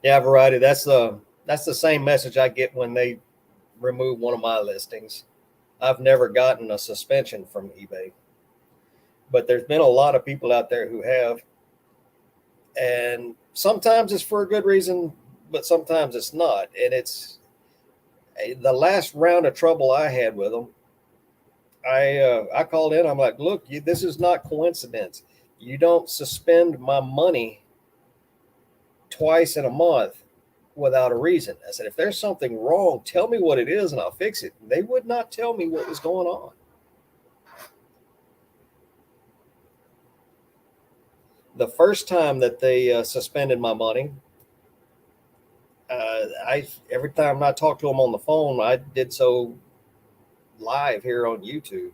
Yeah, variety. That's the same message I get when they remove one of my listings. I've never gotten a suspension from eBay, but there's been a lot of people out there who have, and sometimes it's for a good reason, but sometimes it's not. And it's the last round of trouble I had with them. I called in. I'm like, look, this is not coincidence. You don't suspend my money twice in a month without a reason. I said, if there's something wrong, tell me what it is and I'll fix it. They would not tell me what was going on. The first time that they suspended my money, I every time I talked to them on the phone, I did so live here on YouTube.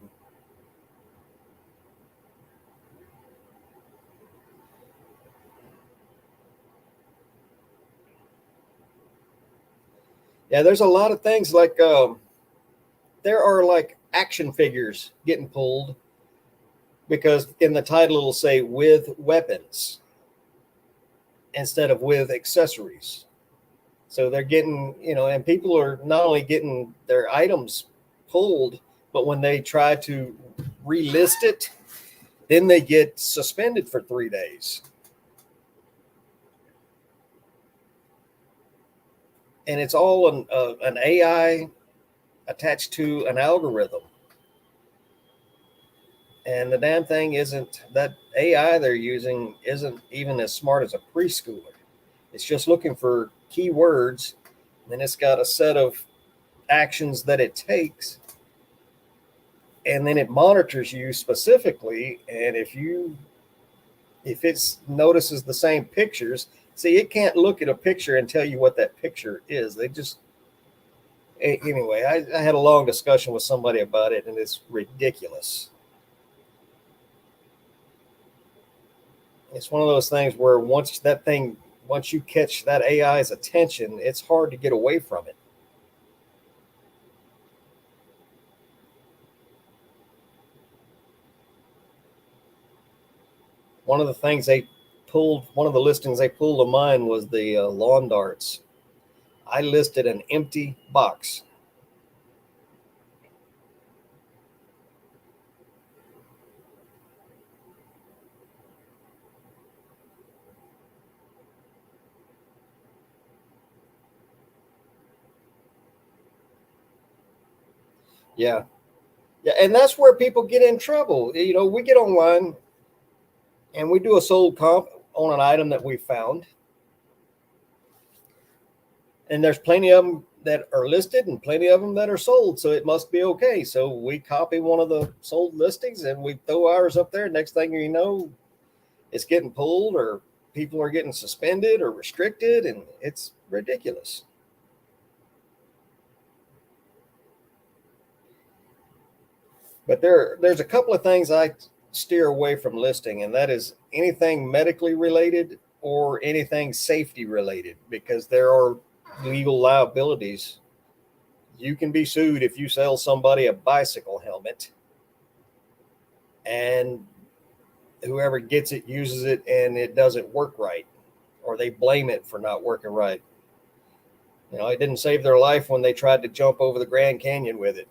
Yeah, there's a lot of things like there are like action figures getting pulled because in the title it'll say with weapons instead of with accessories. So they're getting, and people are not only getting their items pulled, but when they try to relist it, then they get suspended for 3 days. And it's all an AI attached to an algorithm. And the damn thing isn't that AI they're using isn't even as smart as a preschooler. It's just looking for keywords, and it's got a set of actions that it takes, and then it monitors you specifically. And if it notices the same pictures, see, it can't look at a picture and tell you what that picture is. They just anyway. I had a long discussion with somebody about it, and it's ridiculous. It's one of those things where once you catch that AI's attention, it's hard to get away from it. One of the listings they pulled of mine was the lawn darts. I listed an empty box. Yeah. Yeah. And that's where people get in trouble. We get online and we do a sold comp on an item that we found. And there's plenty of them that are listed and plenty of them that are sold. So it must be okay. So we copy one of the sold listings and we throw ours up there. Next thing you know, it's getting pulled or people are getting suspended or restricted. And it's ridiculous. But there's a couple of things I steer away from listing, and that is anything medically related or anything safety related, because there are legal liabilities. You can be sued if you sell somebody a bicycle helmet and whoever gets it uses it and it doesn't work right, or they blame it for not working right. It didn't save their life when they tried to jump over the Grand Canyon with it.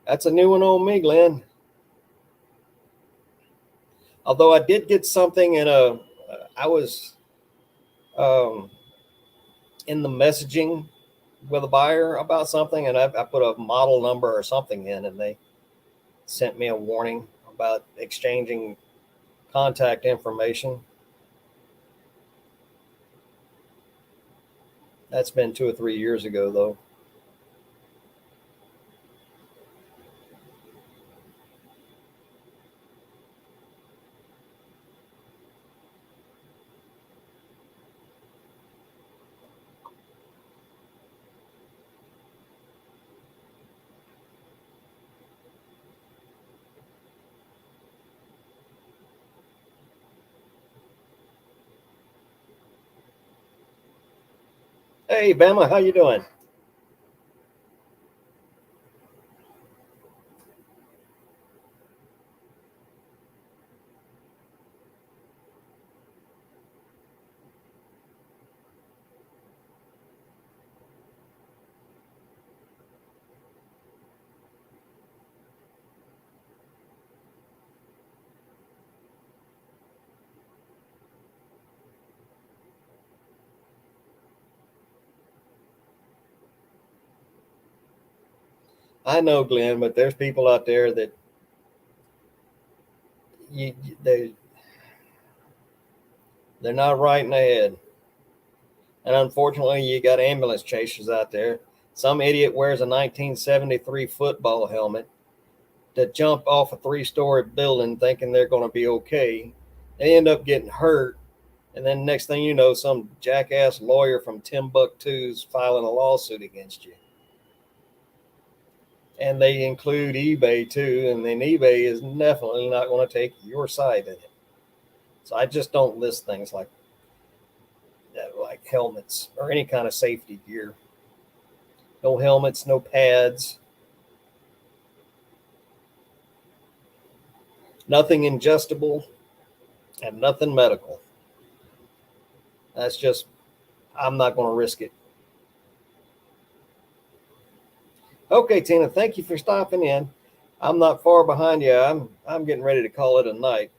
That's a new one on me, Glenn. Although I did get something I was um, in the messaging with a buyer about something, and I put a model number or something in, and they sent me a warning about exchanging contact information. That's been 2 or 3 years ago, though. Hey, Bama, how you doing? I know, Glenn, but there's people out there that you, they they're not right in the head, and unfortunately, you got ambulance chasers out there. Some idiot wears a 1973 football helmet that jump off a 3-story building thinking they're going to be okay. They end up getting hurt, and then next thing you know, some jackass lawyer from Timbuktu's filing a lawsuit against you. And they include eBay too, and then eBay is definitely not going to take your side in it. So I just don't list things like that, like helmets or any kind of safety gear. No helmets, no pads, nothing ingestible, and nothing medical. That's just, I'm not going to risk it. Okay, Tina, thank you for stopping in. I'm not far behind you. I'm getting ready to call it a night.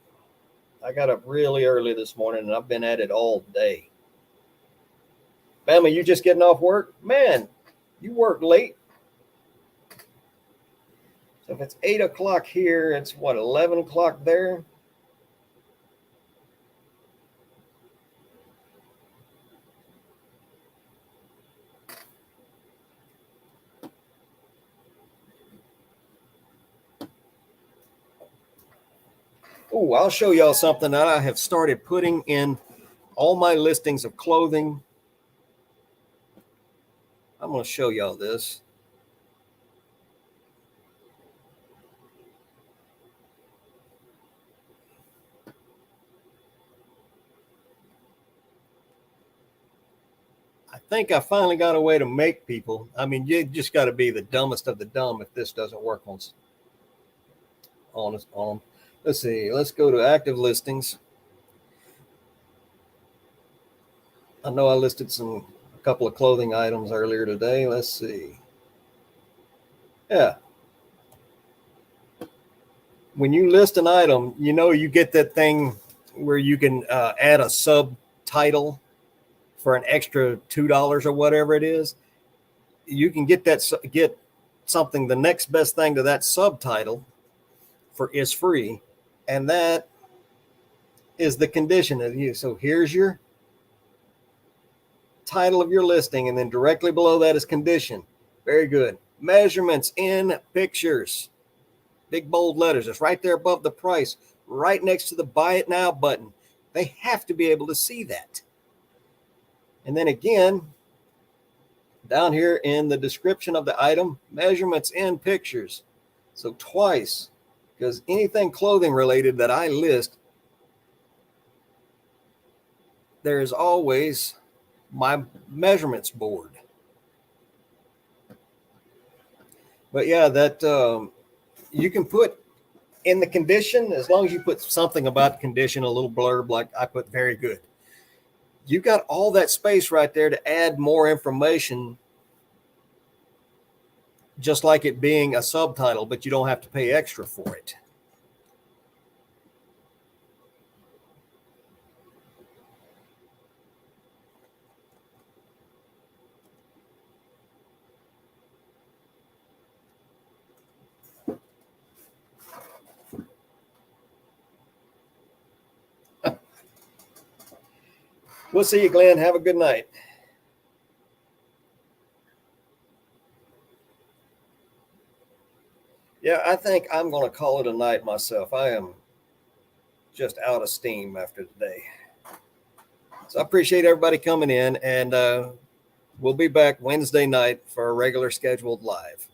I got up really early this morning, and I've been at it all day. Bama, you just getting off work? Man, you work late. So if it's 8 o'clock here, it's what, 11 o'clock there? Oh, I'll show y'all something that I have started putting in all my listings of clothing. I'm going to show y'all this. I think I finally got a way to make people. I mean, you just got to be the dumbest of the dumb if this doesn't work on. Let's see. Let's go to active listings. I know I listed a couple of clothing items earlier today. Let's see. Yeah. When you list an item, you know, you get that thing where you can add a subtitle for an extra $2 or whatever it is. You can get something, the next best thing to that subtitle is free. And that is the condition of you. So here's your title of your listing, and then directly below that is condition. Very good. Measurements in pictures. Big bold letters. It's right there above the price, right next to the buy it now button. They have to be able to see that. And then again, down here in the description of the item, measurements in pictures. So twice, because anything clothing related that I list, there is always my measurements board. But yeah, that you can put in the condition, as long as you put something about the condition, a little blurb like I put very good. You got all that space right there to add more information, just like it being a subtitle, but you don't have to pay extra for it. We'll see you, Glenn. Have a good night. Yeah, I think I'm going to call it a night myself. I am just out of steam after today. So I appreciate everybody coming in, and we'll be back Wednesday night for a regular scheduled live.